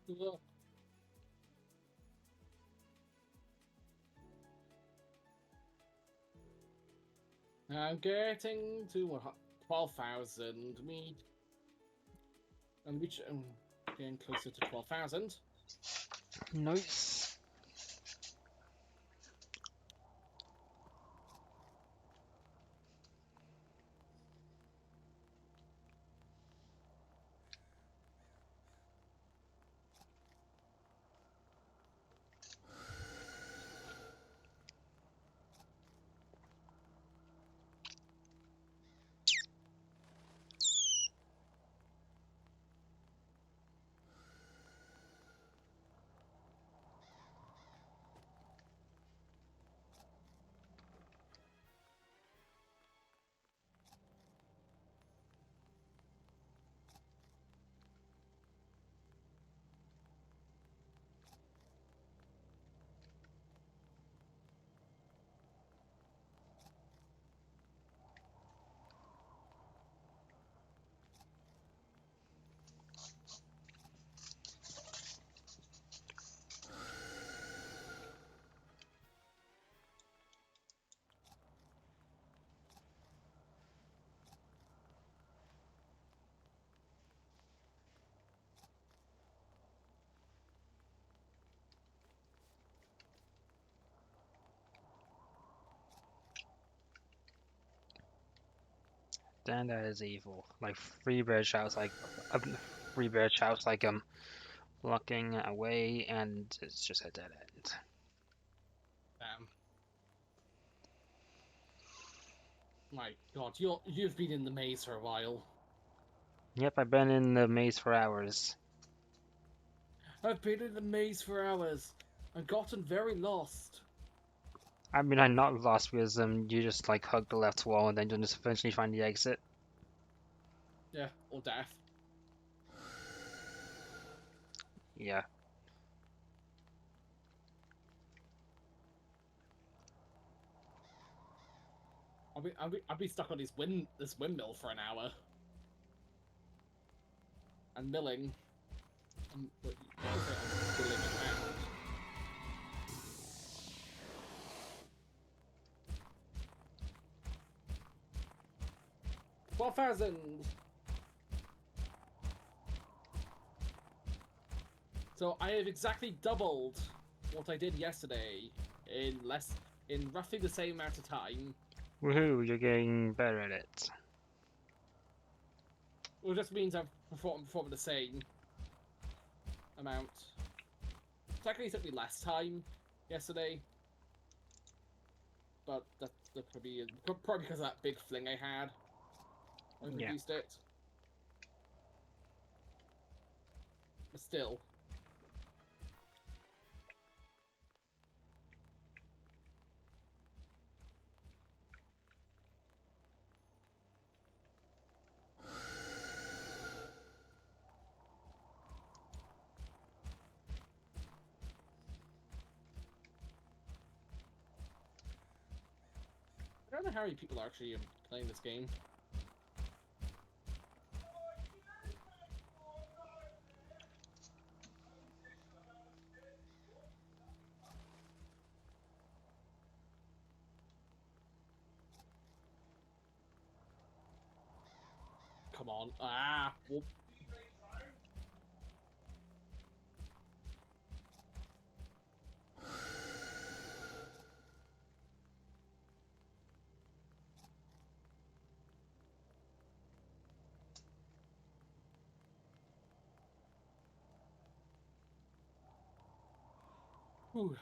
Ugh. I'm getting to 12,000 meat. And which getting closer to 12,000.
Nice. Damn, that is evil. Like Freebird shouts like Freebird shouts like blocking away, and it's just a dead end.
Damn. My God, you've been in the maze for a while.
Yep, I've been in the maze for hours.
I've been in the maze for hours and gotten very lost.
I mean, I'm not lost because you just like hug the left wall and then you just eventually find the exit.
Yeah, or death.
Yeah.
I'll be stuck on this windmill for an hour. And milling. I'm milling around. 12,000! So I have exactly doubled what I did yesterday in roughly the same amount of time.
Woohoo, you're getting better at it.
It just means I've performed the same amount. Technically, it took me less time yesterday, but that's probably because of that big fling I had. I
Yeah.
reduced it, but still. I don't know how many people are actually playing this game. Come on. Ah! Whoop. Whew.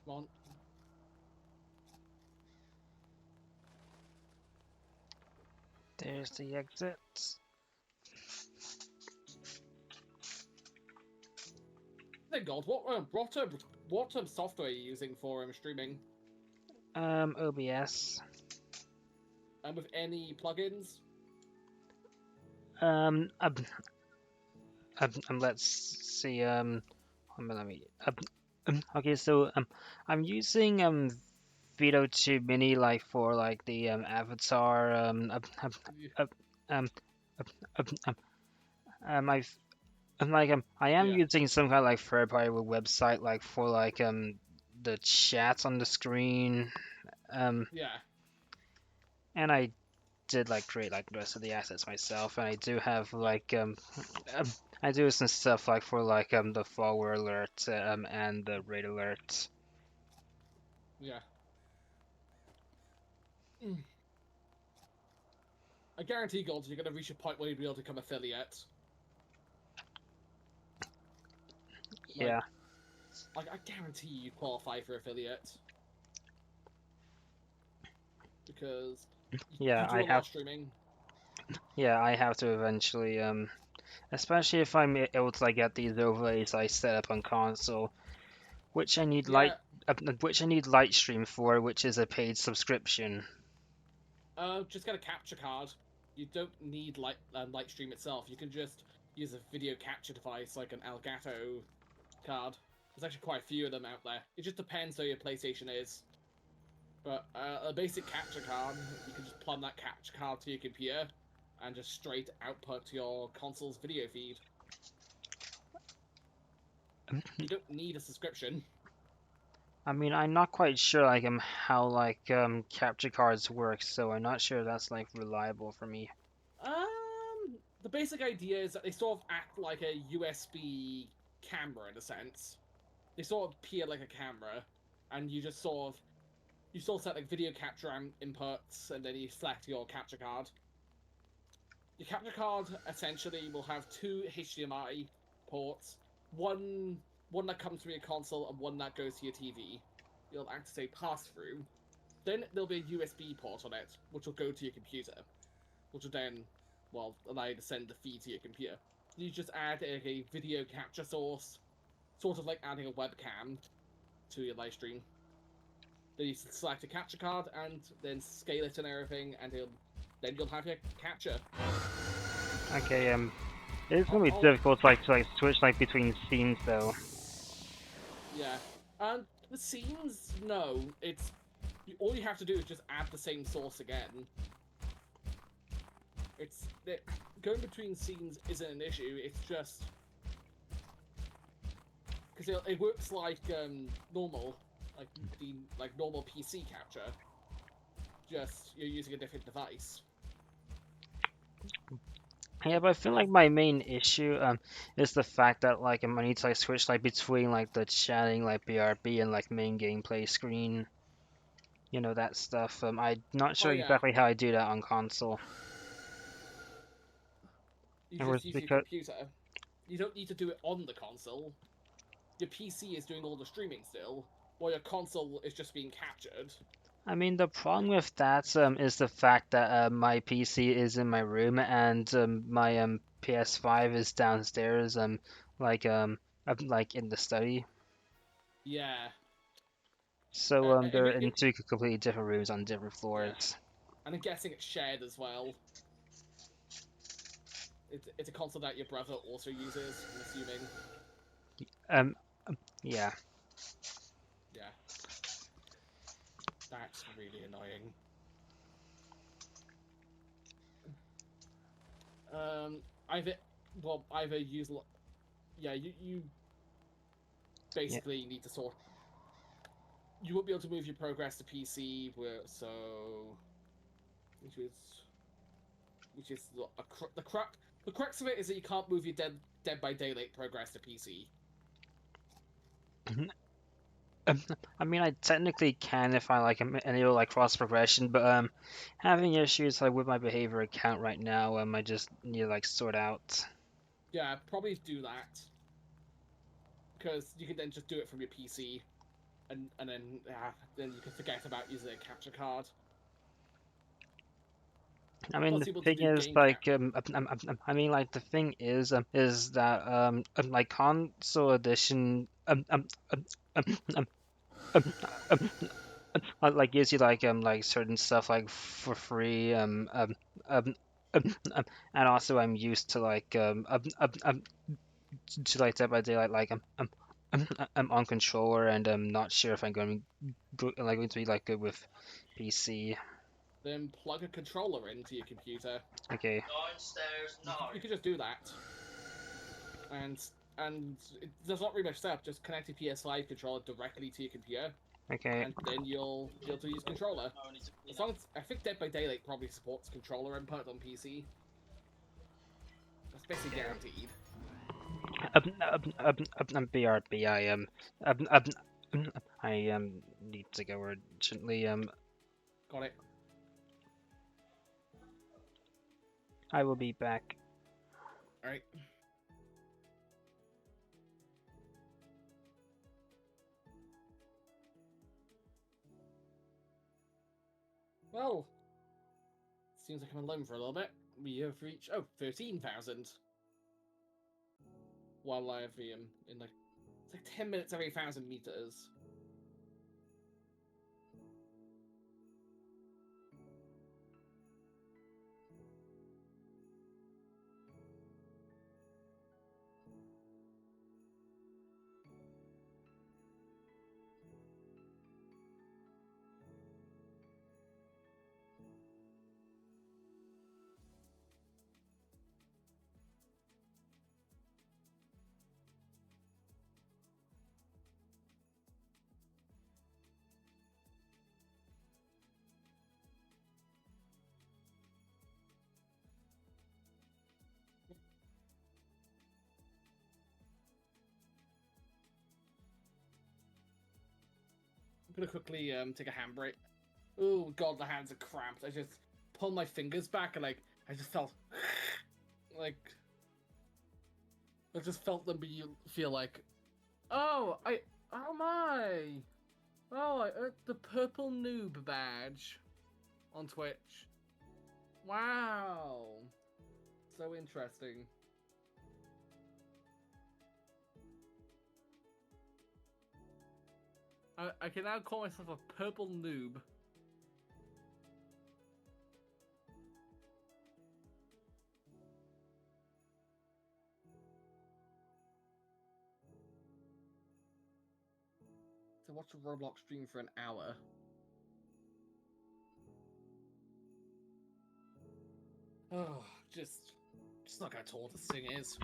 Come on.
There's the exit.
Thank God. What software are you using for streaming?
OBS.
And with any plugins?
Um, um, let's see. Let me. Okay, so I'm using VO2 Mini like for like the avatar. Um, um, I've I am
Yeah.
using some kind of like third-party website like for like the chat on the screen.
Yeah.
And I did like create like the rest of the assets myself, and I do have like um I do some stuff like for like the follower alert and the raid alert.
Yeah. Mm. I guarantee, Gold, you're going to reach a point where you'll be able to become affiliate.
Yeah,
Like I guarantee you qualify for affiliate. Because
yeah,
you do a lot of streaming.
I have to eventually especially if I'm able to like get these overlays I set up on console, which I need
Yeah.
light stream for, which is a paid subscription.
Just get a capture card. You don't need Lightstream itself. You can just use a video capture device like an Elgato card. There's actually quite a few of them out there. It just depends where your PlayStation is. But a basic capture card, you can just plug that capture card to your computer and just straight output to your console's video feed. You don't need a subscription.
I mean, I'm not quite sure like how like capture cards work, so I'm not sure that's like reliable for me.
The basic idea is that they sort of act like a USB camera in a sense. They sort of appear like a camera, and you just sort of set like video capture inputs, and then you select your capture card. Your capture card essentially will have two HDMI ports, one that comes from your console and one that goes to your TV. It'll act as a pass-through. Then there'll be a USB port on it, which will go to your computer, which will then, well, allow you to send the feed to your computer. You just add a video capture source, sort of like adding a webcam to your live stream. Then you select a capture card and then scale it and everything, and then you'll have your capture.
Okay, it's gonna be difficult to switch like between scenes though.
Yeah, and the scenes, no, all you have to do is just add the same source again. Going between scenes isn't an issue. It's just because it works like normal, like normal PC capture. Just you're using a different device.
Yeah, but I feel like my main issue is the fact that like I need to like switch like between like the chatting like BRB and like main gameplay screen. You know, that stuff. I'm not sure
Yeah.
exactly how I do that on console.
You
It
just
was
use your
because
computer. You don't need to do it on the console. Your PC is doing all the streaming still, while your console is just being captured.
I mean, the problem with that is the fact that my PC is in my room and my PS5 is downstairs, like in the study.
Yeah.
So they're in
It,
two completely different rooms on different
yeah.
floors.
And I'm guessing it's shared as well. It's a console that your brother also uses, I'm assuming.
Um, yeah.
Yeah. That's really annoying. Either, either use, yeah, you
Yeah.
basically need to sort. You won't be able to move your progress to PC, so which is the crux of it is that you can't move your Dead by Daylight progress to PC.
I mean, I technically can if I like enable like cross progression, but having issues like with my behavior account right now, I just need to like sort out.
Yeah, probably do that because you can then just do it from your PC, and then you can forget about using a capture card.
I mean,
Plus,
the
you're able to
thing
do
is,
game cap.
like, I mean, like, the thing is that, like, console edition, like, gives you, like, certain stuff, like, for free, and also I'm used to, like, like, Dead by Daylight, like, I'm on controller, and I'm not sure if I'm going to be, like, good with PC.
Then plug a controller into your computer.
Okay.
You can just do that, and there's not really much step. Just connect your PS5 controller directly to your computer,
Okay.
and then you'll be able to use controller. As long as I think Dead by Daylight probably supports controller input on PC. That's basically guaranteed.
BRB, I need to go urgently.
Got it.
I will be back.
All right. Well, seems like I'm alone for a little bit. We have reached 13,000. While I have in like it's like 10 minutes every 1,000 meters. gonna quickly take a handbrake. Oh god, the hands are cramped. I just pulled my fingers back and I just felt like I just felt them feel like, oh my, oh I earned the purple noob badge on Twitch. Wow, so interesting. I can now call myself a purple noob. To watch a Roblox stream for an hour. Oh, just like I told this thing is.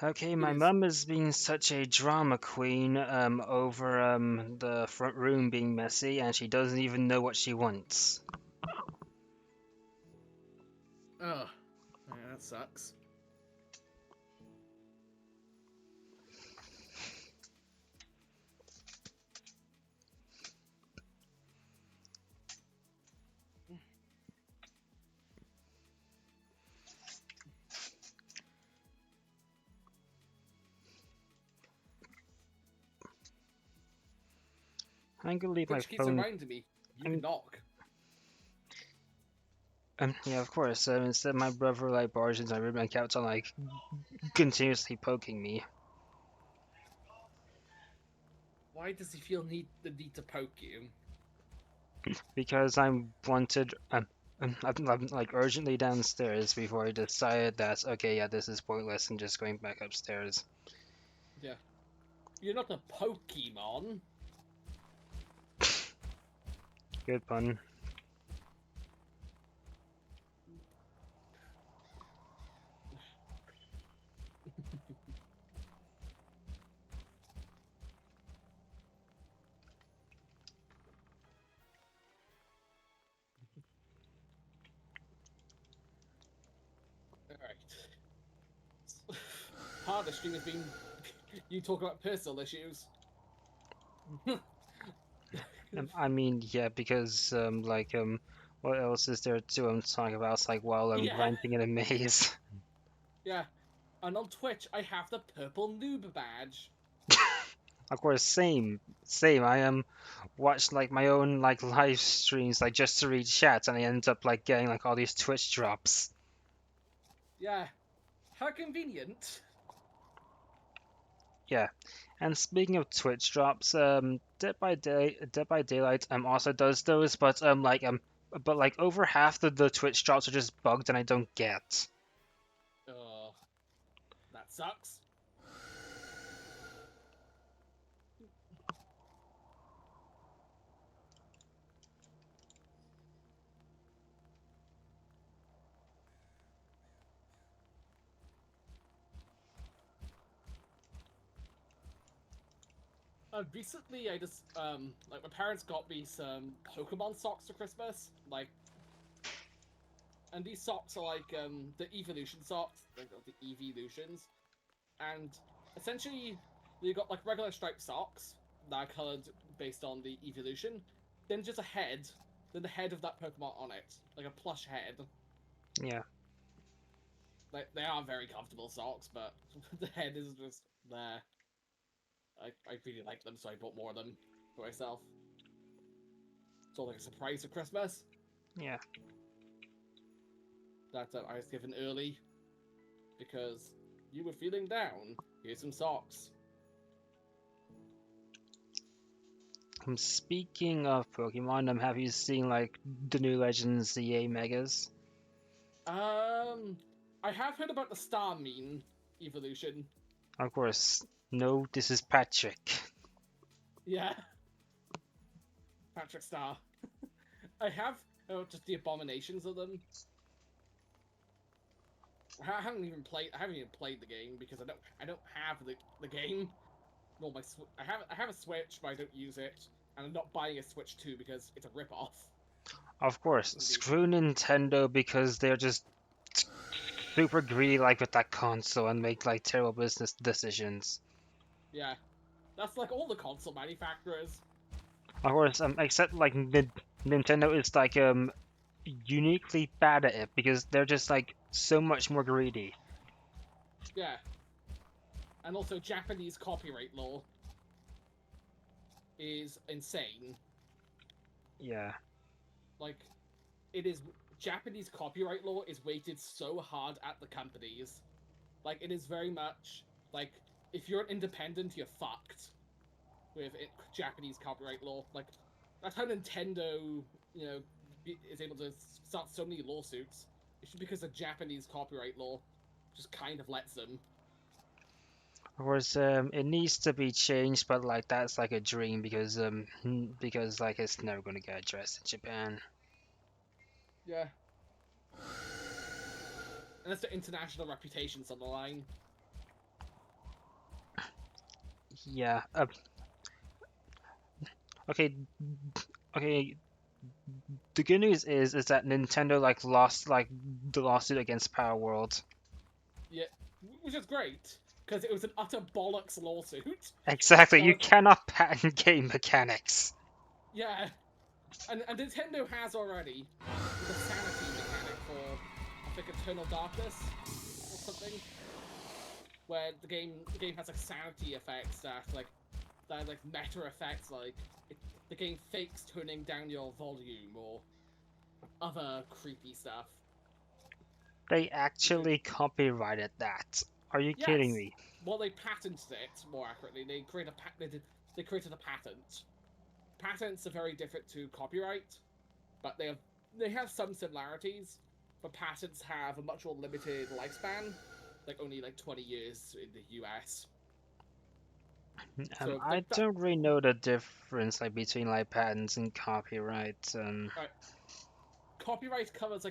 Okay, my mum is being such a drama queen over the front room being messy, and she doesn't even know what she wants.
Oh, yeah, that sucks.
I'm gonna leave my
Which keeps
phone.
reminding me, you can knock.
Yeah, of course. Instead, my brother like barges into my room and kept on like continuously poking me.
Why does he feel the need to poke you?
Because I'm wanted. I'm like urgently downstairs before I decided that okay, yeah, this is pointless and just going back upstairs.
Yeah. You're not a Pokemon.
Good pun.
Alright. Part of the stream has been you talk about personal issues.
I mean, yeah, because what else is there to talk about? It's like while I'm
Yeah.
ranting in a maze.
Yeah. And on Twitch, I have the purple noob badge.
Of course, same. I watched like my own like live streams like just to read chat, and I end up like getting like all these Twitch drops.
Yeah. How convenient.
Yeah. And speaking of Twitch drops, Dead by Daylight also does those, but like over half the Twitch drops are just bugged and I don't get.
Oh, that sucks. Recently, I just like my parents got me some Pokemon socks for Christmas, like, and these socks are like the evolution socks, like the evolutions, and essentially they got like regular striped socks that are colored based on the evolution, then just a head, then the head of that Pokemon on it, like a plush head.
Yeah.
Like they are very comfortable socks, but the head is just there. I really like them, so I bought more of them for myself. So like a surprise for Christmas
Yeah.
that I was given early because you were feeling down. Here's some socks.
Speaking of Pokemon, have you seen like the new Legends ZA Megas?
I have heard about the Starmine evolution.
Of course. No, this is Patrick.
Yeah, Patrick Star. I have just the abominations of them. I haven't even played the game because I don't have the game. Well, I have a Switch, but I don't use it, and I'm not buying a Switch 2 because it's a rip-off.
Of course, screw Nintendo because they're just super greedy like with that console and make like terrible business decisions.
Yeah, that's like all the console manufacturers.
Of course, except like Nintendo is like uniquely bad at it because they're just like so much more greedy.
Yeah. And also, Japanese copyright law is insane.
Yeah.
Like, it is Japanese copyright law is weighted so hard at the companies. Like, it is very much like if you're an independent, you're fucked with Japanese copyright law. Like, that's how Nintendo, you know, is able to start so many lawsuits. It's just because of Japanese copyright law just kind of lets them.
Of course, it needs to be changed, but like that's like a dream because like it's never gonna get addressed in Japan.
Yeah. Unless the international reputation's on the line.
Yeah. Okay. Okay. The good news is that Nintendo like lost like the lawsuit against Power World.
Yeah. Which is great. Because it was an utter bollocks lawsuit.
Exactly.
That
You
was,
cannot patent game mechanics.
yeah. And Nintendo has already, with a sanity mechanic for, I think, Eternal Darkness or something, where the game has like sanity effects that like meta effects like the game fakes turning down your volume or other creepy stuff.
They
Which is,
actually copyrighted that. Are you kidding
yes,
me?
well they patented it more accurately. They created a patent. Patents are very different to copyright, but they have some similarities. But patents have a much more limited lifespan, like only like 20 years in the US. So
I
like that,
don't really know the difference like between like patents and copyright.
right, copyright covers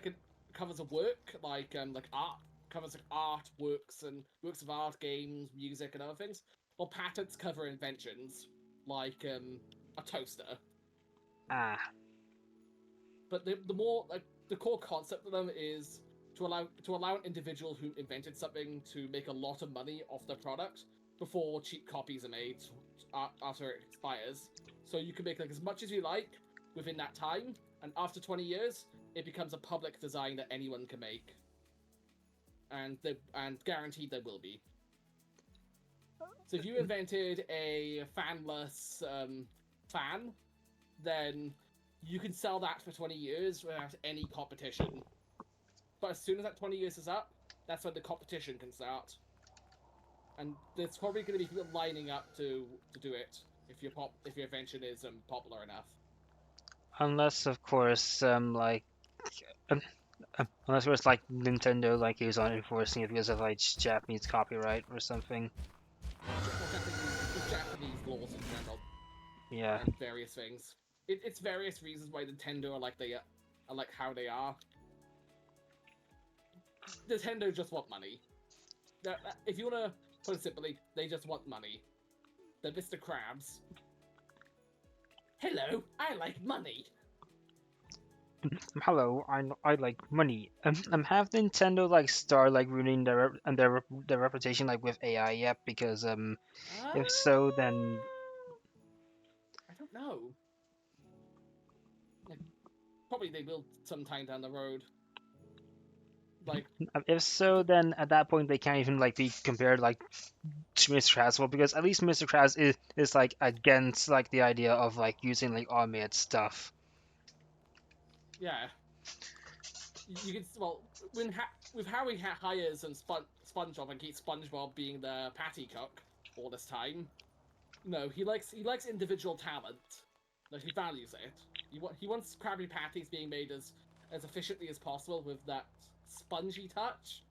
a work like art covers like art works and works of art, games, music, and other things. While patents cover inventions like a toaster.
Ah,
But the more like the core concept of them is to allow an individual who invented something to make a lot of money off their product before cheap copies are made after it expires. So you can make like as much as you like within that time, and after 20 years, it becomes a public design that anyone can make, and guaranteed there will be. So if you invented a fanless fan, then you can sell that for 20 years without any competition. But as soon as that 20 years is up, that's when the competition can start. And there's probably going to be people lining up to do it if your invention is popular enough.
unless of course um, unless it was like Nintendo like is on enforcing it because of like Japanese copyright or something.
Well, Japanese laws in general
Yeah.
and various things. It's various reasons why Nintendo are like how they are. Nintendo just want money. If you want to put it simply, they just want money. They're Mr. Krabs. Hello, I like money.
Hello, I like money. Have Nintendo like start like ruining their reputation like with AI yet? Because
Uh,
if so, then
I don't know. Like, probably they will sometime down the road. Like,
if so, then at that point they can't even like be compared like to Mr. Krabs. Well, because at least Mr. Krabs is like against like the idea of like using like automated stuff.
yeah, you can with how he hires and SpongeBob and keeps SpongeBob being the patty cook all this time. No, he likes individual talent. Like he values it. He wants Krabby Patties being made as efficiently as possible with that spongy touch.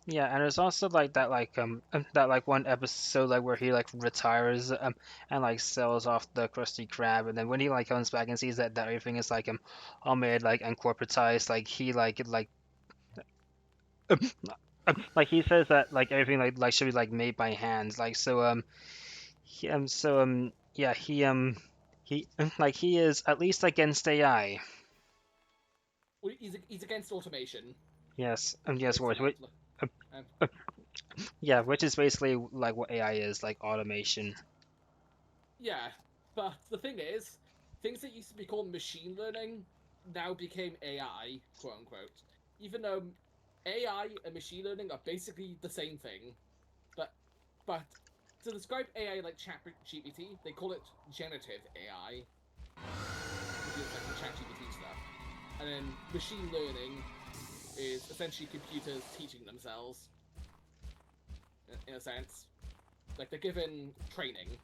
Yeah, and there's also like that like one episode like where he like retires and like sells off the Krusty Krab, and then when he like comes back and sees that everything is like all made like and corporatized, like he like he says that like everything like should be like made by hand, like yeah he like he is at least against AI.
Well, he's against automation.
Yes, yes, of course.
Basically, um,
Yeah, which is basically like what AI is, like automation.
yeah. But the thing is, things that used to be called machine learning now became AI, quote unquote. Even though AI and machine learning are basically the same thing, but to describe AI like ChatGPT, they call it generative AI, which is like the ChatGPT stuff. And then machine learning is essentially computers teaching themselves, in a sense. Like they're given training.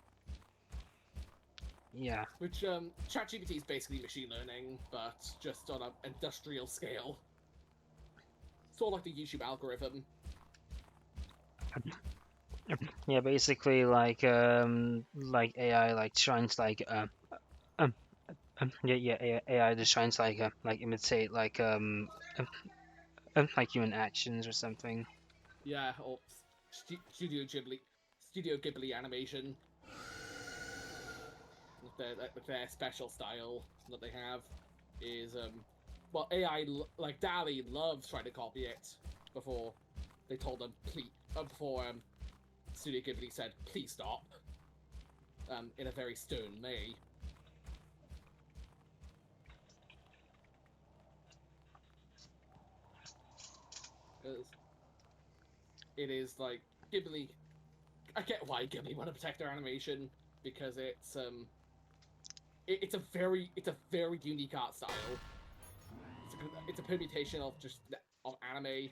Yeah.
Which, ChatGPT is basically machine learning, but just on an industrial scale. Sort of like the YouTube algorithm.
Yeah, basically like AI like trying to um, AI just trying to like imitate like human actions or something.
Yeah, or Studio Ghibli animation. With their special style that they have is, well, AI, like DALL-E loves trying to copy it before they told them, please, before Studio Ghibli said, please stop, in a very stern way. Because it is like, Ghibli, I get why Ghibli want to protect their animation, because it's a very unique art style. It's a permutation of anime,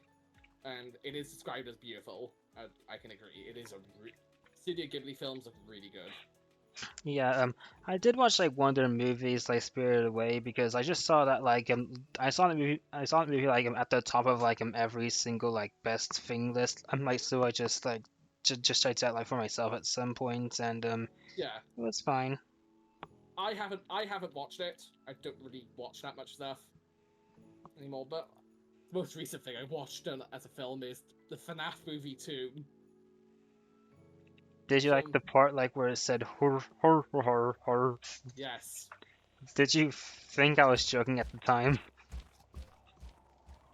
and it is described as beautiful. I can agree. It is Studio Ghibli films look really good.
Yeah, I did watch like one of their movies, like Spirited Away, because I just saw that I saw the movie like at the top of like every single like best thing list. I'm like, so I just like just tried that like for myself at some point, and
Yeah,
it was fine.
I haven't watched it. I don't really watch that much stuff anymore. But the most recent thing I watched as a film is the FNAF movie 2.
Did you like the part like where it said horror, horror, horror, horror?
Yes.
Did you think I was joking at the time?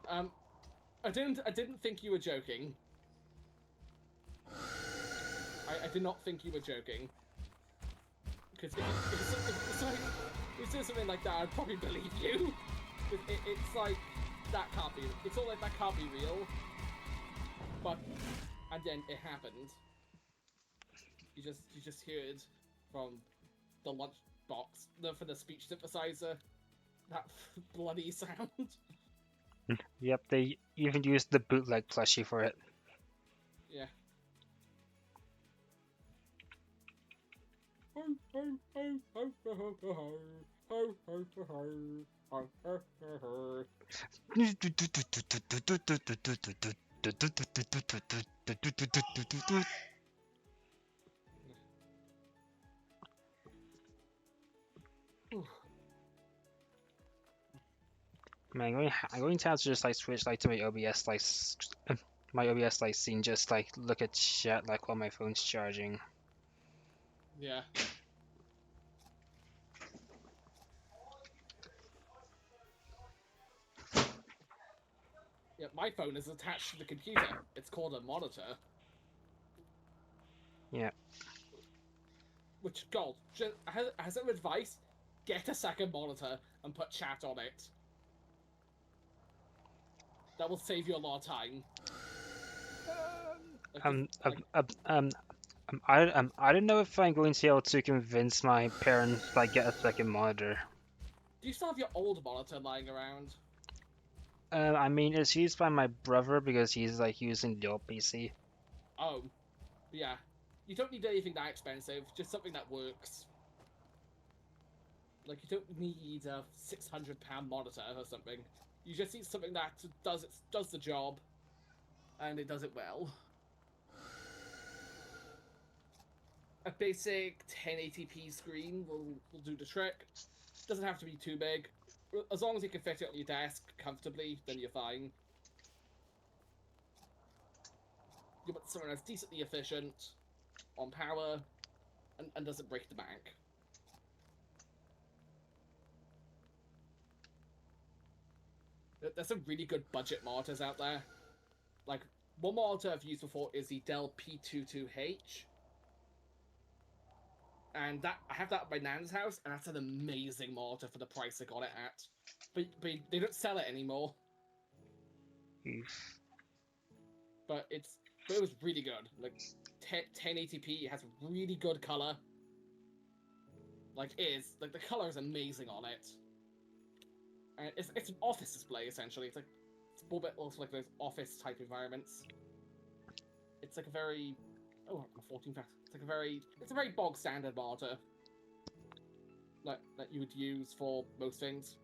I didn't think you were joking. I did not think you were joking. Because if you said something like that, I'd probably believe you. It's like, that can't be. It's all like that can't be real. But, and then it happened. You just heard from the lunchbox, for the speech synthesizer, that bloody sound.
Yep, they even used the bootleg plushie for it.
Yeah.
Man, I'm going to have to just like switch like to my OBS like my OBS like scene, just like look at chat like while my phone's charging.
Yeah. Yeah, my phone is attached to the computer. It's called a monitor.
Yeah.
Which, God, has some advice? Get a second monitor and put chat on it. That will save you a lot of time. Like,
Um, um, um, um, I don't know if I'm going to be able to convince my parents to like get a second monitor.
do you still have your old monitor lying around?
I mean, it's used by my brother because he's like using the old PC.
Oh, yeah. You don't need anything that expensive, just something that works. Like, you don't need a £600 monitor or something. You just need something that does the job, and it does it well. A basic 1080p screen will do the trick. Doesn't have to be too big. As long as you can fit it on your desk comfortably, then you're fine. You want something that's decently efficient on power and doesn't break the bank. There's some really good budget monitors out there. Like, one monitor I've used before is the Dell P22H. And that I have that at my nan's house, and that's an amazing mortar for the price I got it at. But they don't sell it anymore.
Oof.
But it was really good. Like 1080p, it has really good color. Like the color is amazing on it. And it's an office display essentially. It's a little bit also like those office type environments. It's like a very 14 factor. It's a very bog standard monitor that you would use for most things.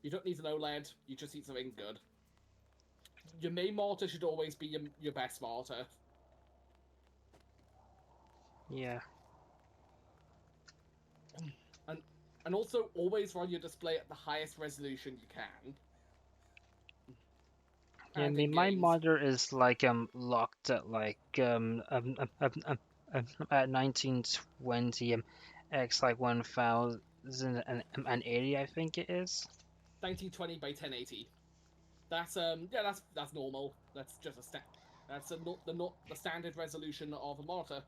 You don't need an OLED, you just need something good. Your main monitor should always be your best monitor.
Yeah.
And also always run your display at the highest resolution you can.
Yeah, I
And
mean,
in
my
games,
monitor is like locked at like at 1920 x like 1080, I think it is.
1920 by 1080. That's that's normal. That's just that's the standard resolution of a monitor.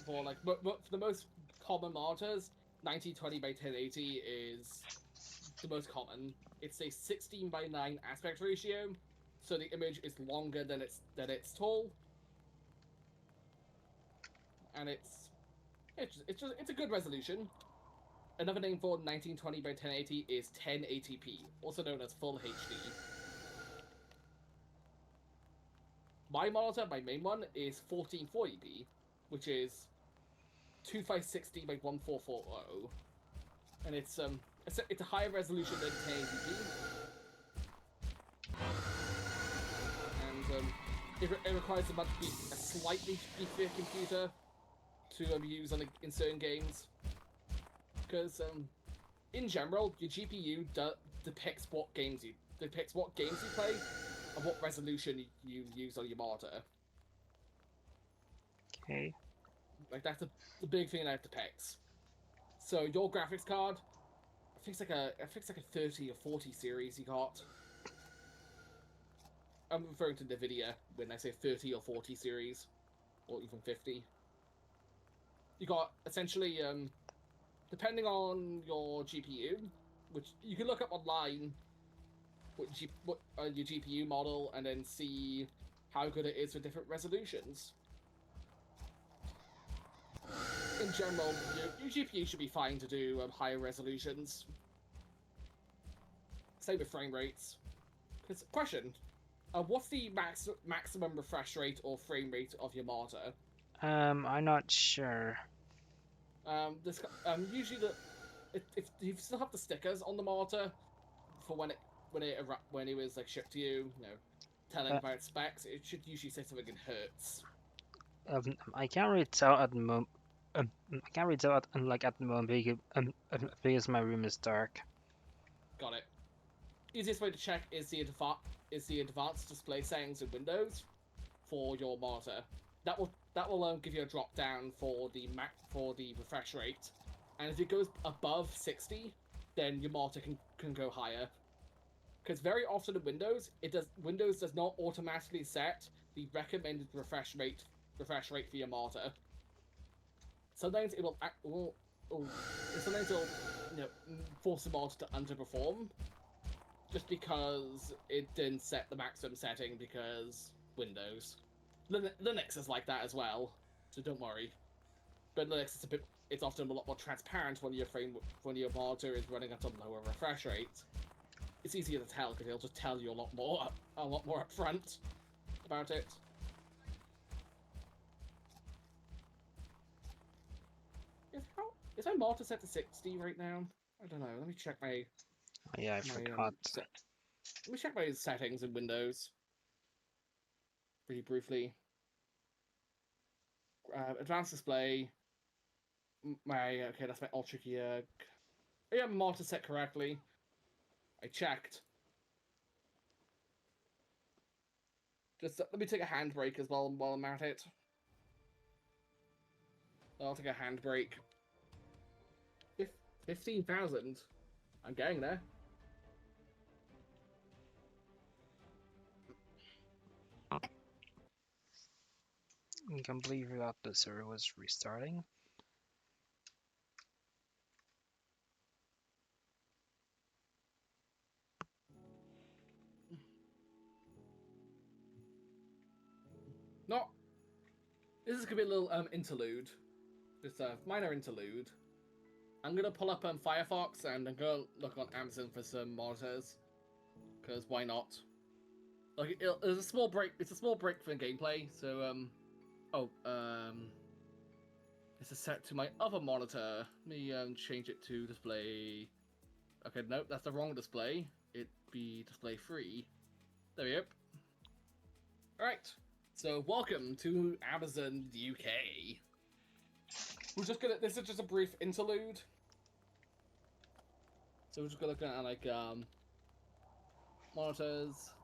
For like for the most common monitors, 1920 by 1080 is the most common. It's a 16 by 9 aspect ratio, so the image is longer than it's tall, and it's a good resolution. Another name for 1920 by 1080 is 1080p, also known as full HD. My monitor, my main one, is 1440p, which is 2560 by 1440, and it's a higher resolution than 1080p, and it requires a slightly beefier computer to use in certain games, because in general your GPU depicts what games you play and what resolution you use on your monitor.
Okay.
Like that's the big thing that it depicts. So your graphics card, I think it's like a 30 or 40 series you got. I'm referring to NVIDIA when I say 30 or 40 series, or even 50. You got essentially, depending on your GPU, which you can look up online, what your GPU model, and then see how good it is for different resolutions. In general, your GPU should be fine to do higher resolutions. Same with frame rates. Question: what's the maximum refresh rate or frame rate of your monitor?
I'm not sure.
Usually if you still have the stickers on the monitor for when it was like shipped to you, telling
Uh,
about specs, it should usually say something in hertz.
I can't really tell at the moment. I can't really tell at the moment because my room is dark.
Got it. Easiest way to check is the advanced display settings in Windows for your monitor. That will give you a drop down for the refresh rate, and if it goes above 60, then your monitor can go higher. Because very often in Windows does not automatically set the recommended refresh rate for your monitor. Sometimes it will sometimes it'll force the monitor to underperform just because it didn't set the maximum setting because Windows. Linux is like that as well, so don't worry. But Linux is it's often a lot more transparent when your monitor is running at a lower refresh rate. It's easier to tell because it'll just tell you a lot more up front about it. Is my monitor set to 60 right now? I don't know. Let me check my
Yeah, I forgot.
Let me check my settings in Windows. Pretty briefly. Advanced display. Okay, that's my ultra gear. Yeah, my monitor set correctly. I checked. Just let me take a handbrake as well while I'm at it. I'll take a handbrake. 15,000. I'm getting there.
I completely forgot the server was restarting.
No, this is gonna be a little interlude. Just a minor interlude. I'm gonna pull up Firefox and I'm gonna look on Amazon for some monitors, because why not? Like it's a small break. It's a small break from gameplay. So this is set to my other monitor. Let me change it to display. Okay, nope, that's the wrong display. It'd be display 3. There we go. Alright, so welcome to Amazon UK. We're just gonna, this is just a brief interlude. So we're just gonna look at like monitors.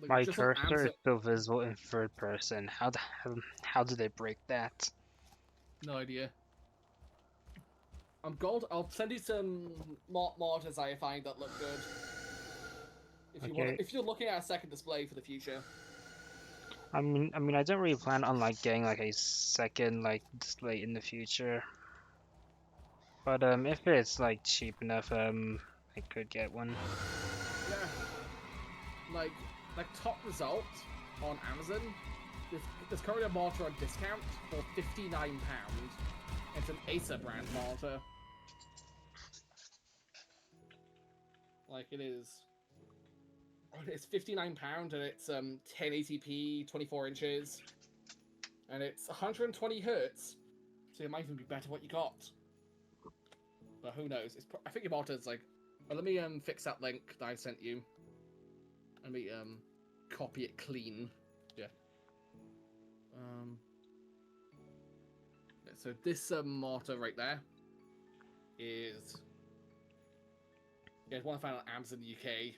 Like,
My
just on
cursor
Amazon.
is still visible in third person. How do they break that?
No idea. I'm gold. I'll send you some monitors I find that look good. If you want, if you're looking at a second display for the future.
I mean, I don't really plan on like getting like a second like display in the future. But if it's like cheap enough, I could get one.
Yeah. Like top result on Amazon. There's currently a monitor on discount for £59. It's an Acer brand monitor. Like it is. It's £59 and it's 1080p, 24 inches, and it's 120 hertz. So it might even be better what you got. But who knows? I think your monitor's like. Well, let me fix that link that I sent you. Let me copy it clean. Yeah. So this monitor right there is one I found on Amazon UK.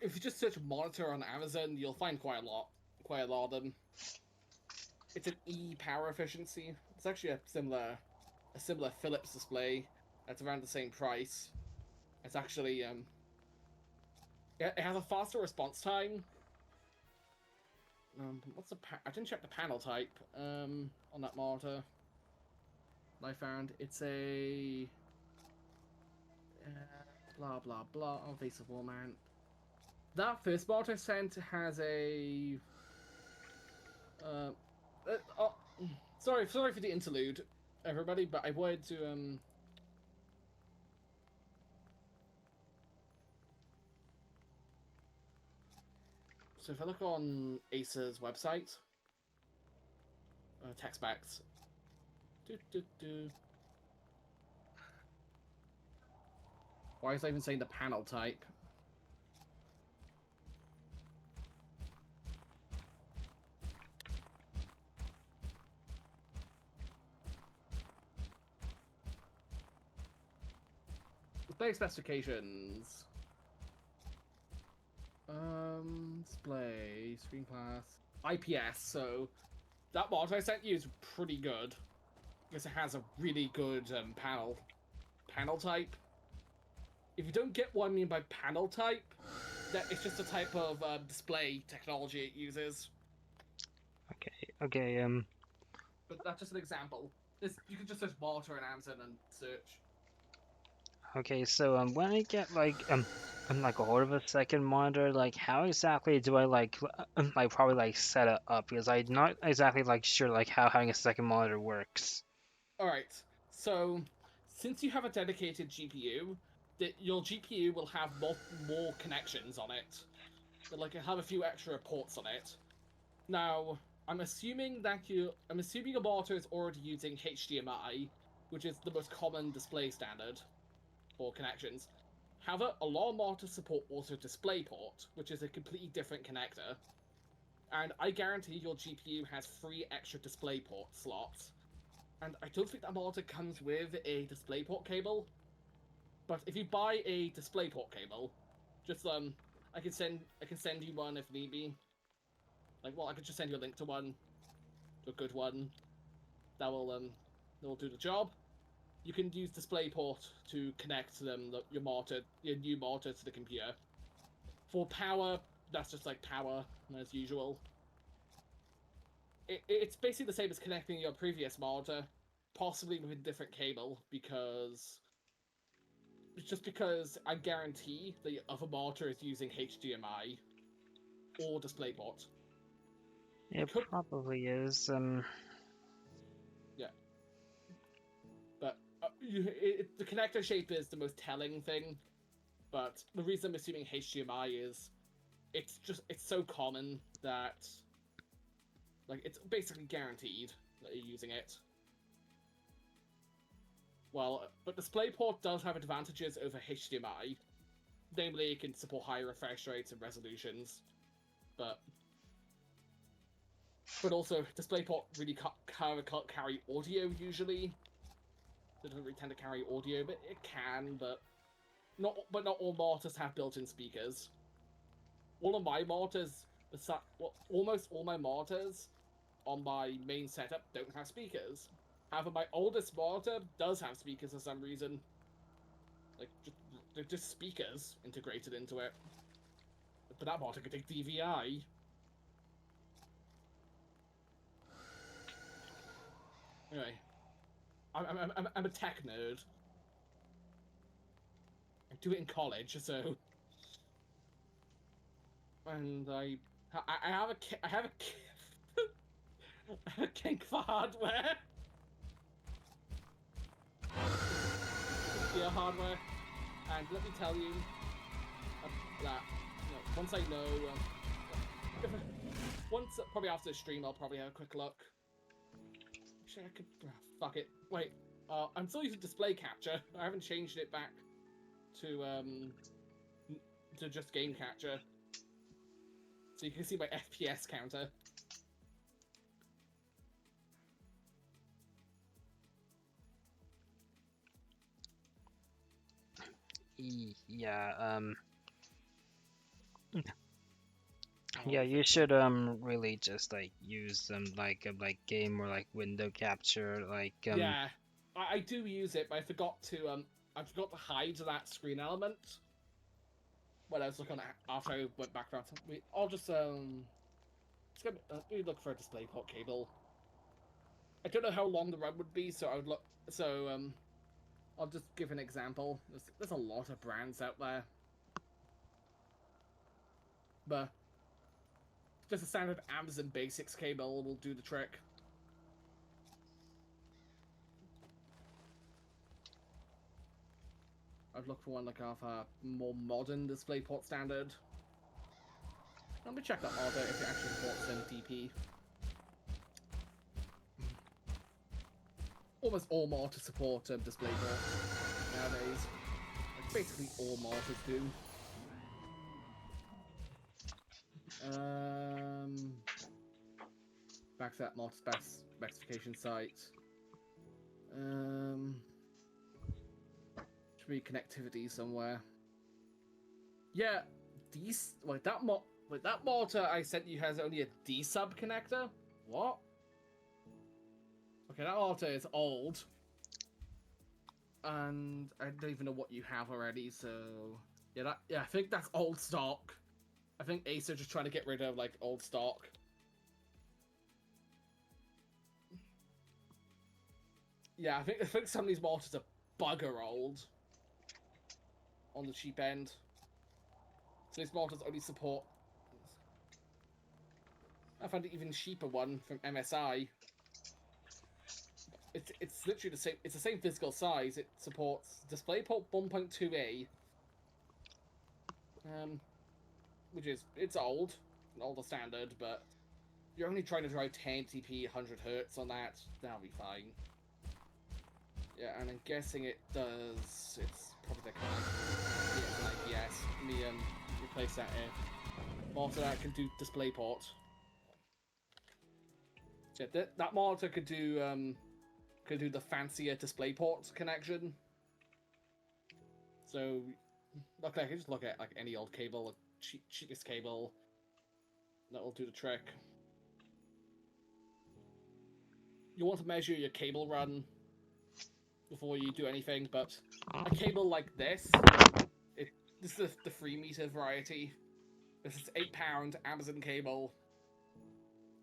If you just search monitor on Amazon, you'll find quite a lot of them. It's an E power efficiency. It's actually a similar Philips display. That's around the same price. It's actually it has a faster response time. What's the I didn't check the panel type on that monitor. I found it's a blah blah blah. Oh, face of war man. That first monitor I sent has a sorry for the interlude, everybody, but I wanted to So if I look on Acer's website, tech specs. Why is I even saying the panel type? Display specifications. Display, screen class, IPS. So that monitor I sent you is pretty good because it has a really good panel type. If you don't get what I mean by panel type, that it's just a type of display technology it uses.
Okay.
But that's just an example. You can just search monitor in Amazon and search.
Okay, so when I get like like a hold of a second monitor, like how exactly do I like probably like set it up? Because I'm not exactly like sure like how having a second monitor works.
All right. So since you have a dedicated GPU, your GPU will have more connections on it. Like it'll have a few extra ports on it. Now, I'm assuming your monitor is already using HDMI, which is the most common display standard for connections. However, a lot of monitors support also DisplayPort, which is a completely different connector. And I guarantee your GPU has 3 extra DisplayPort slots. And I don't think that monitor comes with a DisplayPort cable. But if you buy a DisplayPort cable, just I can send you one if need be. I could just send you a link to a good one that will do the job. You can use DisplayPort to connect your new monitor to the computer. For power, that's just like power as usual. It's basically the same as connecting your previous monitor, possibly with a different cable, because I guarantee the other monitor is using HDMI or DisplayPort.
It probably is.
Yeah, but the connector shape is the most telling thing. But the reason I'm assuming HDMI is it's so common that like it's basically guaranteed that you're using it. Well, but DisplayPort does have advantages over HDMI. Namely, it can support higher refresh rates and resolutions, but also DisplayPort really can't carry audio usually. It doesn't really tend to carry audio, but it can. But not all monitors have built-in speakers. All of my monitors, almost all my monitors on my main setup don't have speakers. However, my oldest monitor does have speakers for some reason. Like, they're just speakers integrated into it. But that monitor could take DVI. Anyway, I'm a tech nerd. I do it in college, so. And I have a kink for hardware. Yeah, hardware. And let me tell you that once I know, probably after the stream, I'll probably have a quick look. Actually, I could fuck it. Wait, I'm still using display capture. I haven't changed it back to just game capture, so you can see my FPS counter.
Yeah. Yeah, you should really just like use like game or like window capture
Yeah, I do use it, but I forgot to hide that screen element when I was looking at after I went back around. I'll just let me look for a DisplayPort cable. I don't know how long the run would be, so I would look. So I'll just give an example. There's a lot of brands out there, but just a standard Amazon Basics cable will do the trick. I'd look for one like off a more modern DisplayPort standard. Let me check that order if it actually supports MDP. Almost all monitors support DisplayPort nowadays. Like basically all monitors do. Back to that monitor specification site. Should be connectivity somewhere. Yeah, that monitor I sent you has only a D sub connector. What? Okay, that monitor is old, and I don't even know what you have already. So yeah, I think that's old stock. I think Acer just trying to get rid of like old stock. Yeah, I think some of these monitors are bugger old on the cheap end. So these monitors only support. I found an even cheaper one from MSI. It's literally the same. It's the same physical size. It supports DisplayPort 1.2a, which is it's old, an older standard, but you're only trying to drive 1080p 100 Hz on that. That'll be fine. Yeah, and I'm guessing it does. It's probably the kind of it's an IPS. Let me replace that monitor that can do DisplayPort. Yeah, that monitor could do the fancier DisplayPort connection. So, look, I can just look at like any old cable, cheapest cable. That'll do the trick. You want to measure your cable run before you do anything, but a cable like this, this is the 3 meter variety. This is £8 Amazon cable.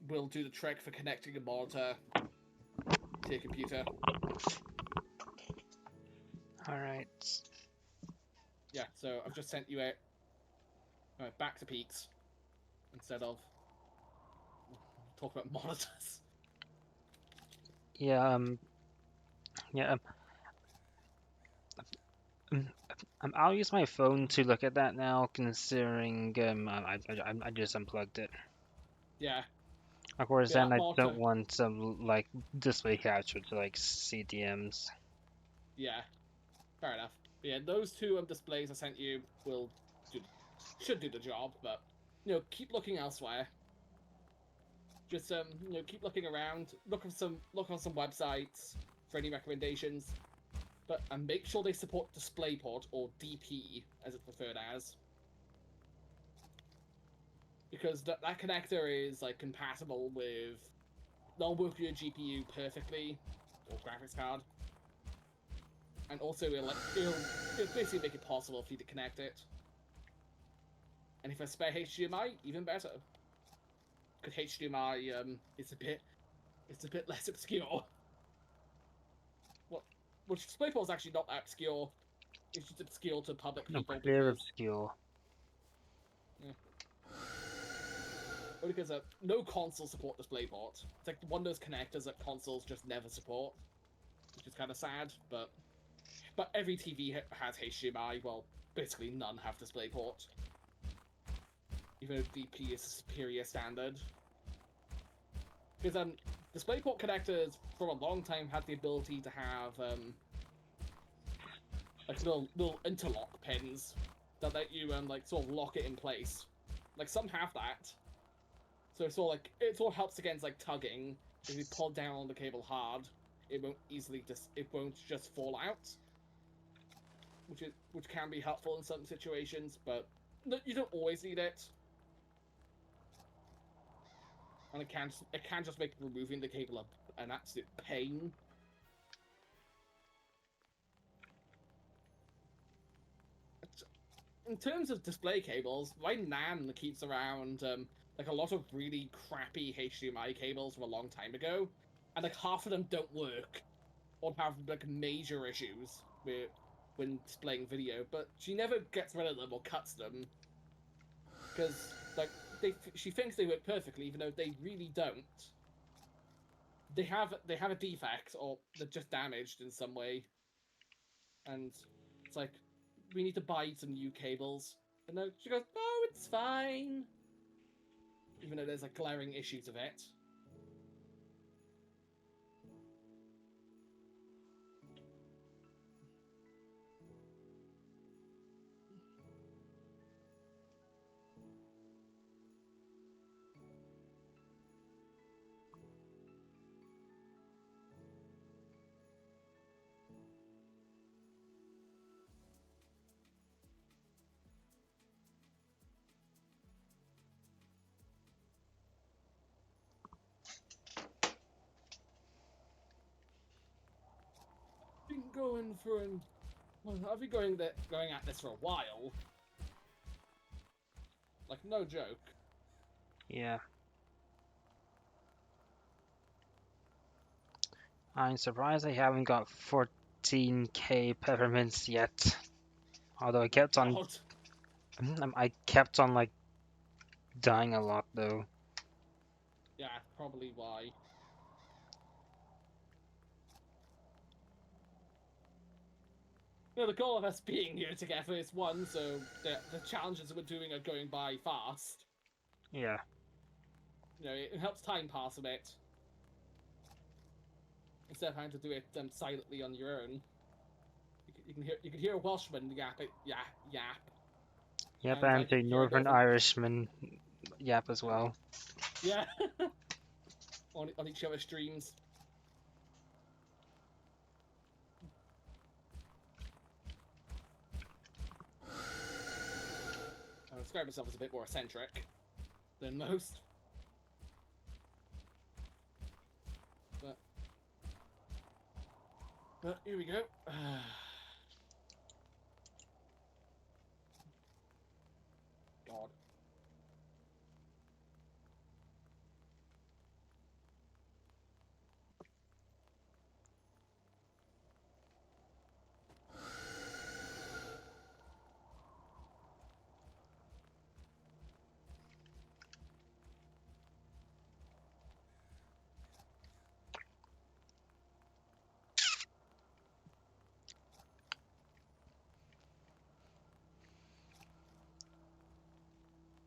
Will do the trick for connecting a monitor to your computer.
Alright.
Yeah, so I've just sent you it. Alright, back to peaks. Instead of talk about monitors.
Yeah, yeah, I'll use my phone to look at that now, considering I just unplugged it.
Yeah.
Of course,
Yeah,
then I
monitor.
don't want some like display capture to like CDMs.
Yeah. Fair enough. But yeah, those two displays I sent you should do the job, but keep looking elsewhere. Just keep looking around. Look on some websites for any recommendations. But and make sure they support DisplayPort or DP as it's referred as. Because that connector is like compatible with they'll work with your GPU perfectly or graphics card. And also it'll basically make it possible for you to connect it. And if I spare HDMI, even better. Because HDMI it's a bit less obscure. Well, which DisplayPort is actually not that obscure. It's just obscure to public
No,
people
clear
because
obscure.
because no console support DisplayPort. It's like one of those connectors that consoles just never support, which is kind of sad. But every TV has HDMI. Well, basically none have DisplayPort. Even though DP is a superior standard. Because DisplayPort connectors for a long time had the ability to have like little interlock pins that let you like sort of lock it in place. Like some have that. So it's all like it all helps against like tugging. If you pull down on the cable hard, it won't just fall out. Which can be helpful in some situations, but you don't always need it. And it can just make removing the cable an absolute pain. In terms of display cables, my nan keeps around like a lot of really crappy HDMI cables from a long time ago, and like half of them don't work or have like major issues when displaying video. But she never gets rid of them or cuts them because like she thinks they work perfectly, even though they really don't. They have a defect or they're just damaged in some way, and it's like we need to buy some new cables. And no, she goes, no, it's fine. Even though there's like glaring issues of it. Been going for I've been going at this for a while. Like no joke.
Yeah. I'm surprised I haven't got 14k peppermints yet. Although
God.
I kept on like dying a lot though.
Yeah, probably why. The goal of us being here together is one, so the challenges we're doing are going by fast.
Yeah.
It helps time pass a bit. Instead of having to do it silently on your own. You can hear a Welshman yap.
Yep,
And I
and
can
a
hear it
Northern
over.
Irishman yap as well.
Yeah. on each other's streams. I would describe myself as a bit more eccentric than most. But here we go. God.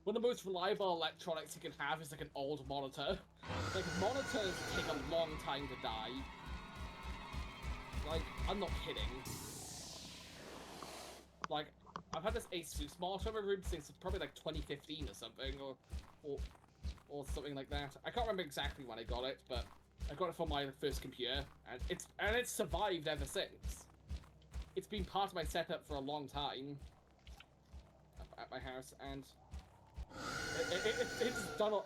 one of the most reliable electronics you can have is like an old monitor. Like monitors take a long time to die. Like, I'm not kidding. Like, I've had this Asus monitor in my room since probably like 2015 or something, or something like that. I can't remember exactly when I got it, but I got it for my first computer, and it's survived ever since. It's been part of my setup for a long time at my house, and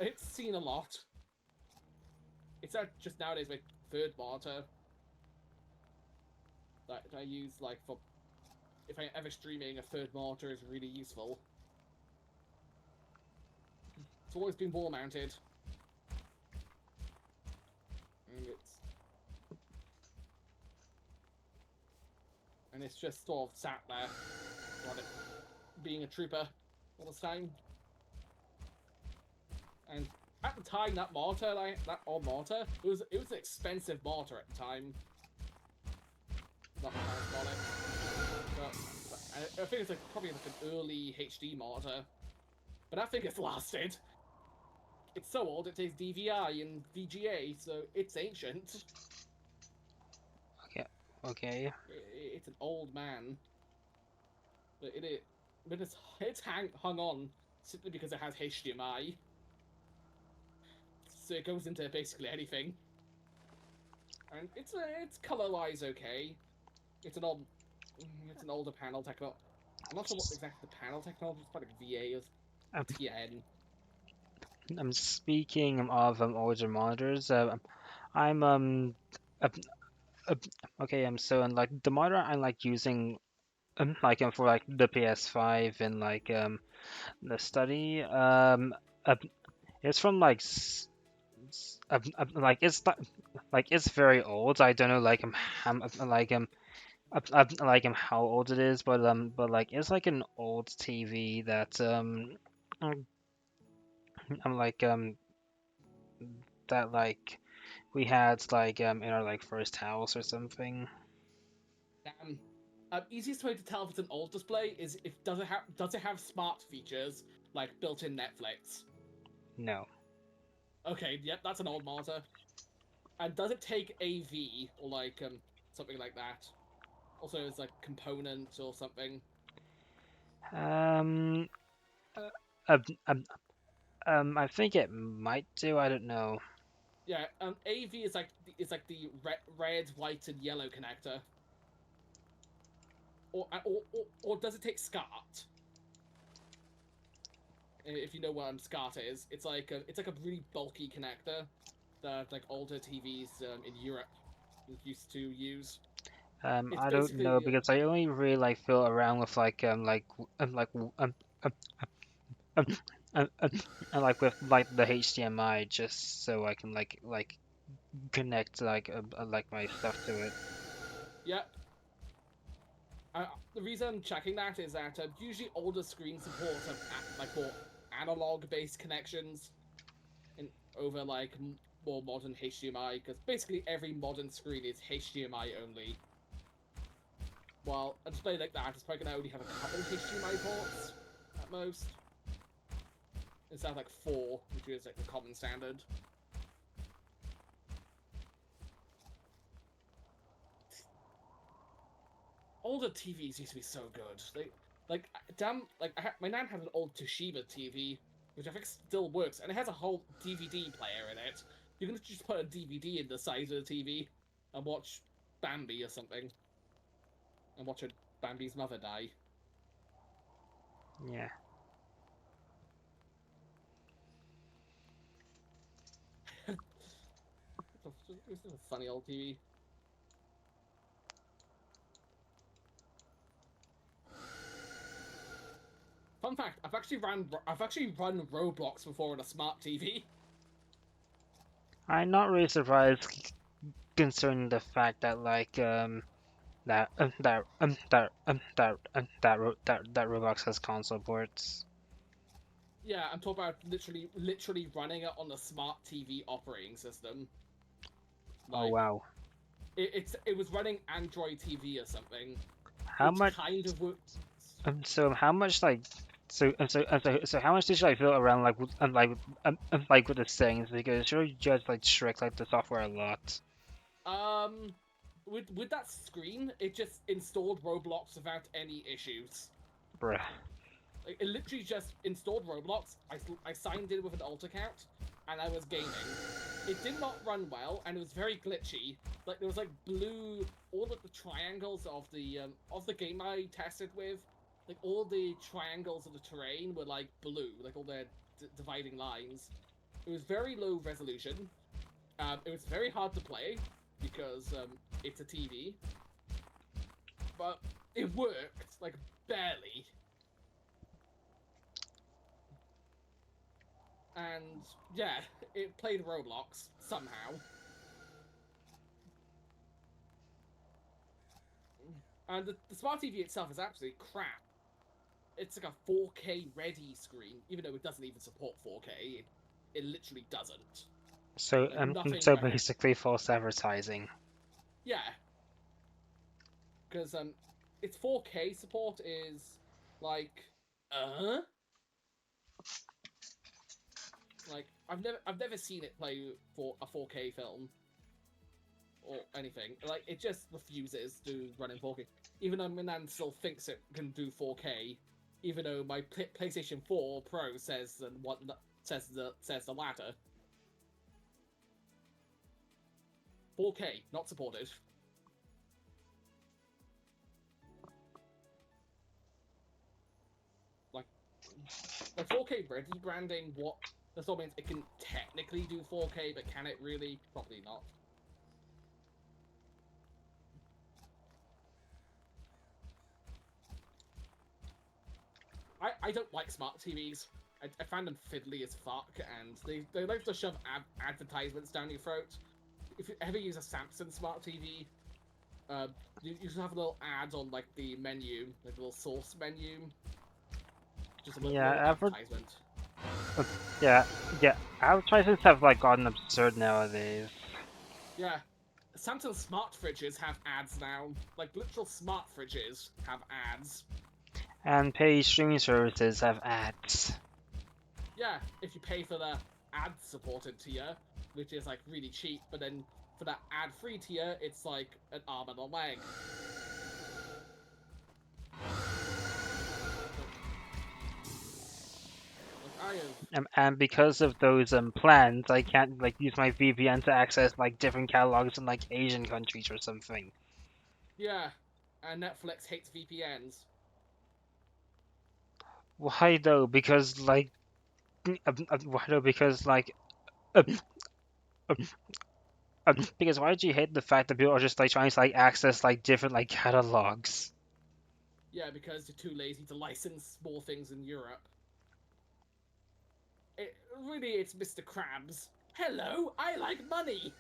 it's seen a lot. It's not just nowadays my third monitor that I use, like, for if I'm ever streaming, a third monitor is really useful. It's always been wall mounted. And it's just sort of sat there, being a trooper all this time. And at the time, that old monitor, it was an expensive monitor at the time. Not my parents got it, but I think it's probably like an early HD monitor. But that thing has lasted. It's so old it takes DVI and VGA, so it's ancient.
Okay.
It's an old man, but it's hung on simply because it has HDMI. So it goes into basically anything, and it's color-wise okay. It's an older panel technology. I'm not sure what exactly the panel technology is, probably like VA or TN.
I'm speaking of older monitors. Okay. So and like the monitor I'm like using for like the PS5 and like the study it's from like like it's very old. I don't know how old it is, but like it's like an old TV that I'm like that like we had like in our like first house or something.
Easiest way to tell if it's an old display is if does it have smart features like built-in Netflix?
No.
Okay, yep, that's an old monitor. And does it take AV or like something like that? Also, it's like component or something.
Um, I think it might do. I don't know.
Yeah, AV is like the red, white, and yellow connector. Or does it take SCART? If you know what SCART is, it's like a really bulky connector that like older TVs in Europe used to use. It's
I don't know
basically
because I only really like feel around with um, and like with like the HDMI just so I can like connect like my stuff to it.
yeah. The reason I'm checking that is that usually older screen support have like more analog-based connections, in over like more modern HDMI, because basically every modern screen is HDMI only. While a display like that is probably gonna only have a couple HDMI ports at most, instead of like 4, which is like the common standard. Older TVs used to be so good. My nan had an old Toshiba TV, which I think still works, and it has a whole DVD player in it. You can just put a DVD in the side of the TV and watch Bambi or something, and watch Bambi's mother die.
Yeah.
It's a funny old TV. Fun fact: I've actually run Roblox before on a smart TV.
I'm not really surprised concerning the fact that that Roblox has console ports.
Yeah, I'm talking about literally running it on a smart TV operating system.
Oh
Like,
wow.
it was running Android TV or something,
How
which
much
kind of works.
so how much like So how much did you like feel around like like with the settings, because you're just like strict like the software a lot.
With that screen, it just installed Roblox without any issues.
Bruh.
Like, it literally just installed Roblox. I signed in with an alt account, and I was gaming. It did not run well, and it was very glitchy. Like, there was like blue, all of the triangles of the game I tested with, like all the triangles of the terrain were like blue, like all their dividing lines. It was very low resolution. It was very hard to play because it's a TV, but it worked like barely. And yeah, it played Roblox somehow. And the smart TV itself is absolutely crap. It's like a 4K ready screen, even though it doesn't even support 4K. It literally doesn't.
So
Like nothing.
so basically false advertising.
Yeah, because its 4K support is like like I've never seen it play for a 4K film or anything. Like, it just refuses to run in 4K. Even though Minan still thinks it can do 4K, even though my PlayStation 4 Pro says the latter. 4K not supported. Like 4K ready branding. What that still means it can technically do 4K, but can it really? Probably not. I don't like smart TVs. I find them fiddly as fuck, and they like to shove advertisements down your throat. If you ever use a Samsung smart TV, you just have a little ad on like the menu, like the little source menu. Just a little advertisement.
Yeah, advertisements have like gotten absurd nowadays.
Yeah, Samsung smart fridges have ads now. Like literal smart fridges have ads.
And paid streaming services have ads.
Yeah, if you pay for the ad-supported tier, which is like really cheap, but then for that ad-free tier, it's like an arm and a leg.
And because of those plans, I can't like use my VPN to access like different catalogs in like Asian countries or something.
Yeah, and Netflix hates VPNs.
Why though? Because like, why though? Because like, um, because why do you hate the fact that people are just like trying to like access like different like catalogs?
Yeah, because you're too lazy to license more things in Europe. It's Mr. Krabs. Hello, I like money.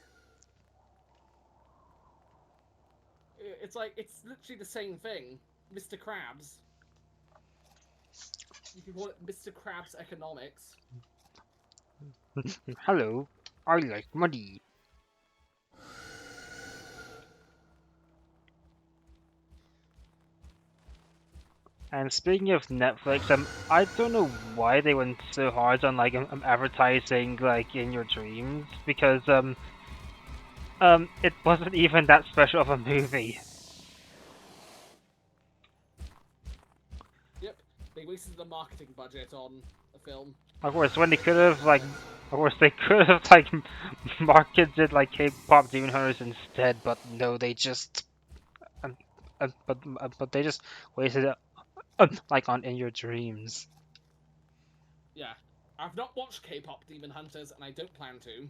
It's literally the same thing, Mr. Krabs. You can call it Mr. Krabs economics.
Hello, I like money. And speaking of Netflix, I don't know why they went so hard on like advertising like in your dreams, because it wasn't even that special of a movie.
Yep, they wasted the marketing budget on a film.
Of course, when they could have like, of course they could have like marketed like K-pop Demon Hunters instead, but no, they just but they just wasted it like on In Your Dreams.
Yeah, I've not watched K-pop Demon Hunters, and I don't plan to.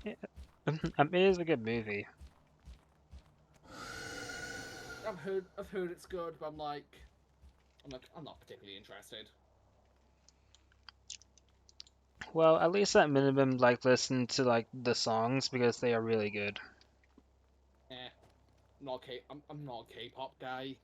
Yeah. It is a good movie.
I've heard it's good, but I'm not particularly interested.
Well, at least at minimum, like listen to like the songs because they are really good.
I'm not a K-pop guy.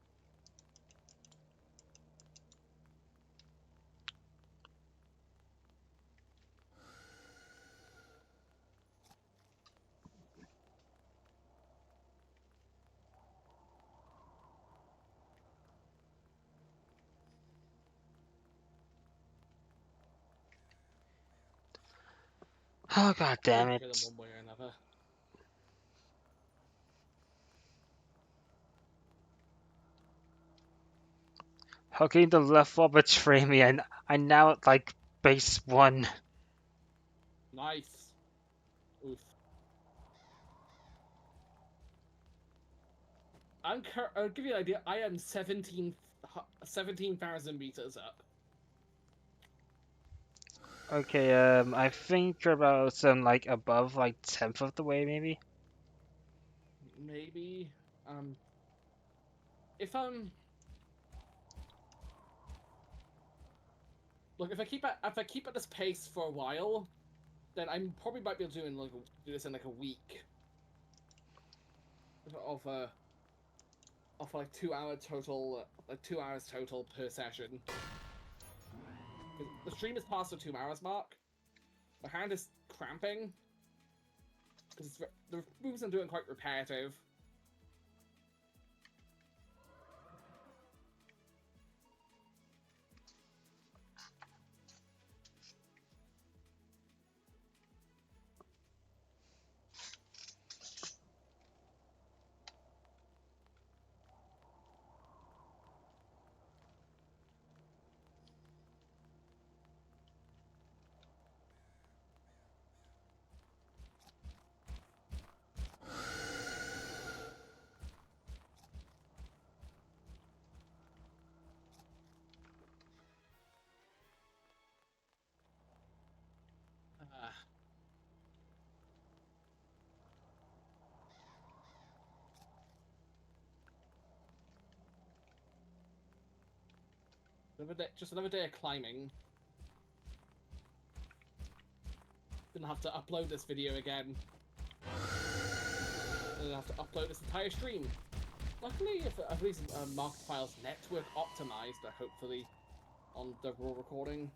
Oh god damn
We'll get
it.
them one way or another.
How can the level betray me? I now at like base 1.
Nice. Oof. I'll give you an idea. I am 17,000 meters up.
Okay, I think you're about like above like 10th of the way maybe.
Maybe. Um. If look, if I keep at this pace for a while, then I probably might be able to do this in like a week. Of like 2 hour total, like 2 hours total per session. The stream is past the 2 hours mark. My hand is cramping because the moves I'm doing quite repetitive. Just another day of climbing. Gonna have to upload this video again. And I have to upload this entire stream. Luckily, if at least Markiplier's network optimized, hopefully, on the raw recording.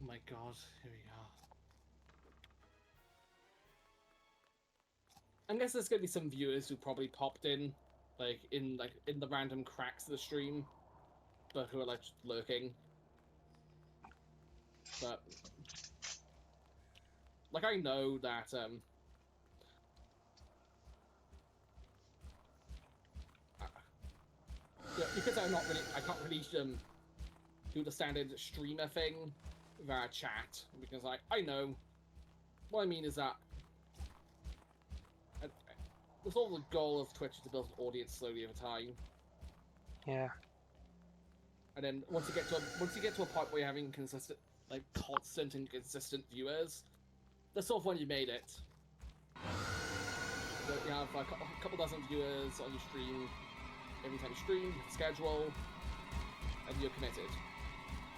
Oh my god, here we are. I guess there's gonna be some viewers who probably popped in, in the random cracks of the stream, but who are like just lurking. But like I know that yeah, because I can't really do the standard streamer thing via chat because I know what I mean is that the sort of the goal of Twitch is to build an audience slowly over time.
Yeah.
And then once you get to a point where you're having consistent and consistent viewers, that's sort of when you made it. So you have a couple dozen viewers on your stream every time you stream, you have a schedule, and you're committed.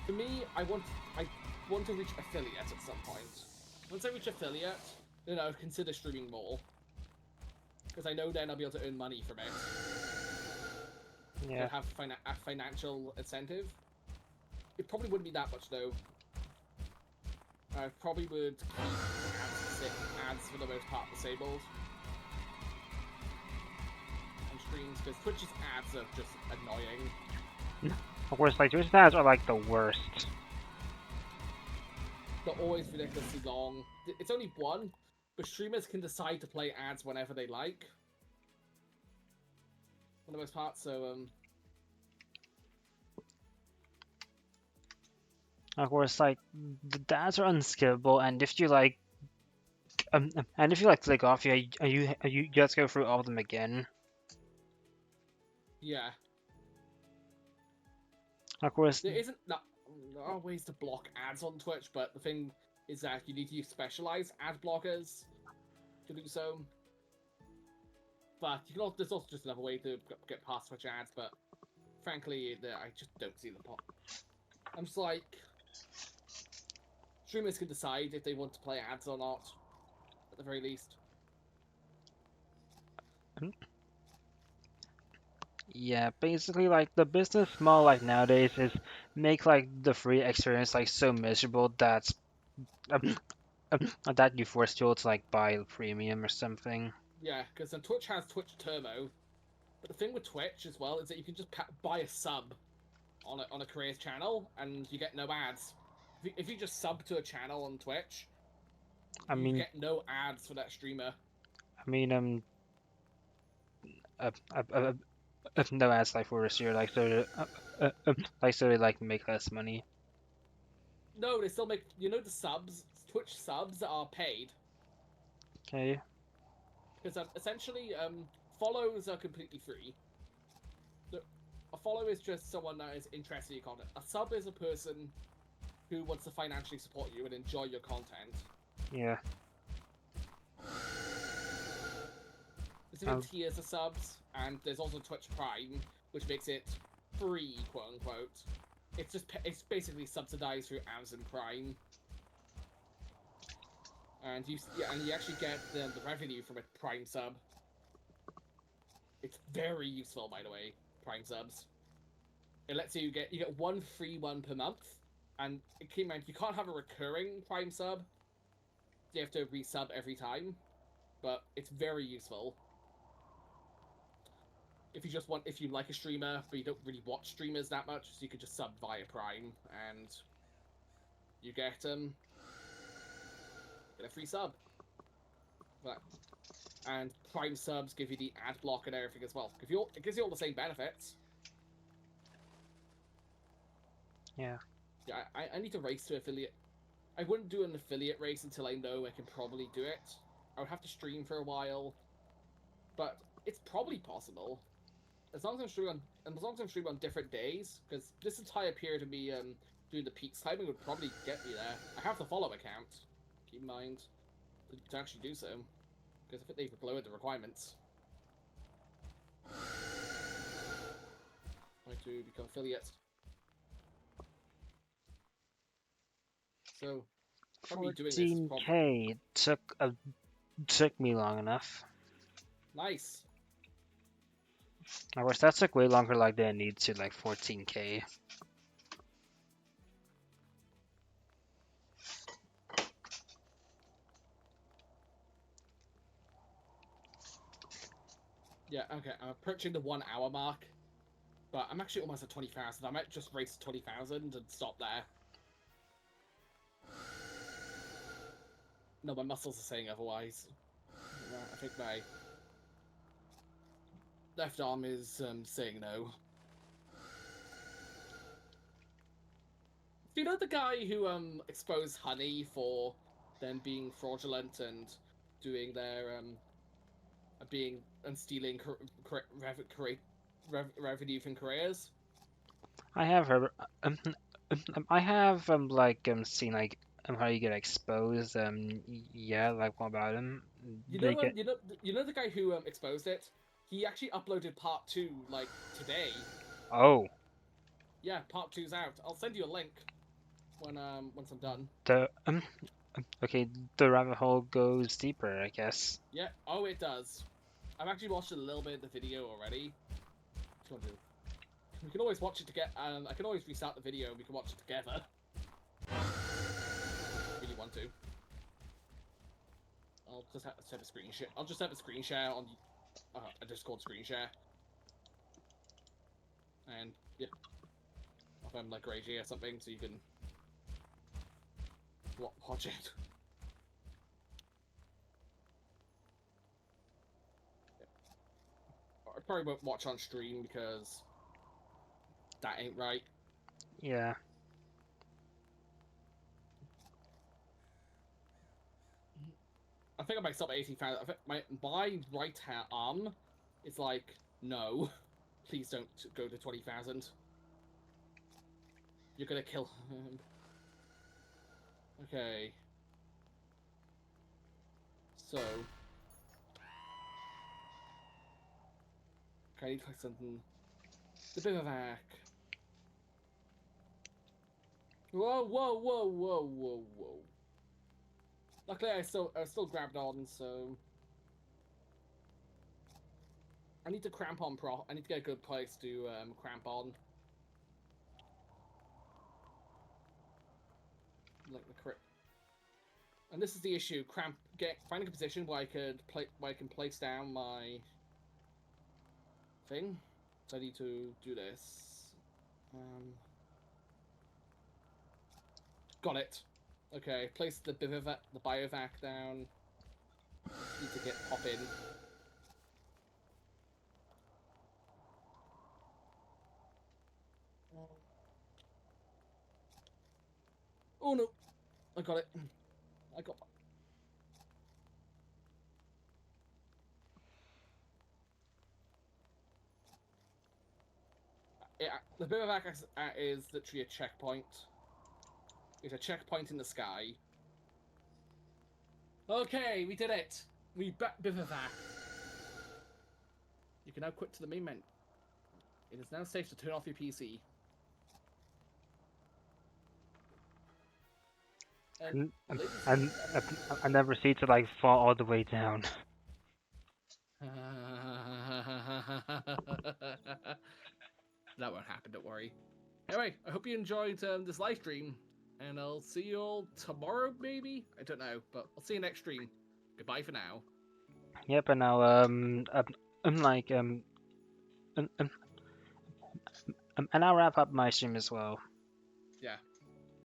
For me, I want to reach affiliate at some point. Once I reach affiliate, then I would consider streaming more. Because I know then I'll be able to earn money from it.
Yeah.
Have a financial incentive. It probably wouldn't be that much though. I probably would keep ads for the most part disabled on streams because Twitch's ads are just annoying.
Of course, like Twitch ads are like the worst.
They're always ridiculously long. It's only one, but streamers can decide to play ads whenever they like. For the most part, so
Of course, like the ads are unskippable, and if you like, click off, you just go through all of them again.
yeah.
Of course,
There are ways to block ads on Twitch, but the thing is that you need to use specialized ad blockers to do so. But there's also just another way to get past Twitch ads, but frankly, I just don't see the point. I'm just like, streamers can decide if they want to play ads or not, at the very least.
Yeah, basically like the business model like nowadays is make like the free experience like so miserable um, that you force people to like buy premium or something.
Yeah, because Twitch has Twitch Turbo, but the thing with Twitch as well is that you can just buy a sub on a creator's channel and you get no ads. If you just sub to a channel on Twitch,
I
you
mean,
get no ads for that streamer.
I mean, uh, uh, uh, no ads like for this year, like so they like make less money.
No, they still make. You know the subs, Twitch subs are paid
Okay.
because essentially follows are completely free. A follow is just someone that is interested in your content. A sub is a person who wants to financially support you and enjoy your content.
Yeah.
There's different tiers of subs, and there's also Twitch Prime, which makes it free, quote unquote. It's basically subsidized through Amazon Prime, and you actually get the revenue from a Prime sub. It's very useful, by the way. Prime subs. It lets you get one free one per month, and it came out you can't have a recurring Prime sub. You have to resub every time, but it's very useful. If you like a streamer, but you don't really watch streamers that much, so you could just sub via Prime, and you get a free sub. But, and Prime subs give you the ad block and everything as well. It gives you all the same benefits.
Yeah.
Yeah, I need to race to affiliate. I wouldn't do an affiliate race until I know I can probably do it. I would have to stream for a while, but it's probably possible. As long as I'm streaming on different days, because this entire period of me doing the peaks timing would probably get me there. I have the follow account, keep in mind, to actually do so, because I think they've lowered the requirements. Trying to become affiliates. So, probably doing this is
14K took me long enough.
nice.
Of course, that took way longer like than it needs to, like 14K.
Yeah, okay, I'm approaching the 1 hour mark, but I'm actually almost at 20,000. I might just race 20,000 and stop there. No, my muscles are saying otherwise. I think my left arm is saying no. Do you know the guy who exposed Honey for them being fraudulent and doing their being and stealing revenue from careers?
I have heard, I have seen like how you get exposed. Yeah, like what about him?
You
They
know
get
you know the guy who exposed it. He actually uploaded part 2 like today.
oh
Yeah, part 2's out. I'll send you a link when once I'm done.
the okay, the rabbit hole goes deeper, I guess.
Yeah. Oh, it does. I've actually watched a little bit of the video already. We can always watch it together. I can always restart the video and we can watch it together. If you really want to. I'll just have to set a screen share. I'll just have a screen share on a Discord screen share. And yeah, if I'm like Ragey or something, so you can watch it. I probably won't watch on stream because that ain't right.
Yeah.
I think I might stop at 18,000. I think my right arm is like, no, please don't go to 20,000. You're gonna kill him. Okay. So. Okay, I need to click something. The Bivouac. Whoa, whoa, whoa, whoa, whoa, whoa. Luckily, I still grabbed on, so I need to cramp on I need to get a good place to cramp on. Like the crit. And this is the issue: finding a position where I can place down my thing. So I need to do this. Got it. Okay, place the biovac down. Need to pop in. Oh no! I got it. I got. Yeah, the bivouac is literally a checkpoint. It's a checkpoint in the sky. Okay, we did it. We bivouac. You can now quit to the main menu. It is now safe to turn off your PC.
And I never see to like fall all the way down.
That won't happen, don't worry. Anyway, I hope you enjoyed this live stream, and I'll see you all tomorrow, maybe? I don't know, but I'll see you next stream. Goodbye for now.
Yep, and now like and I'll wrap up my stream as well.
Yeah.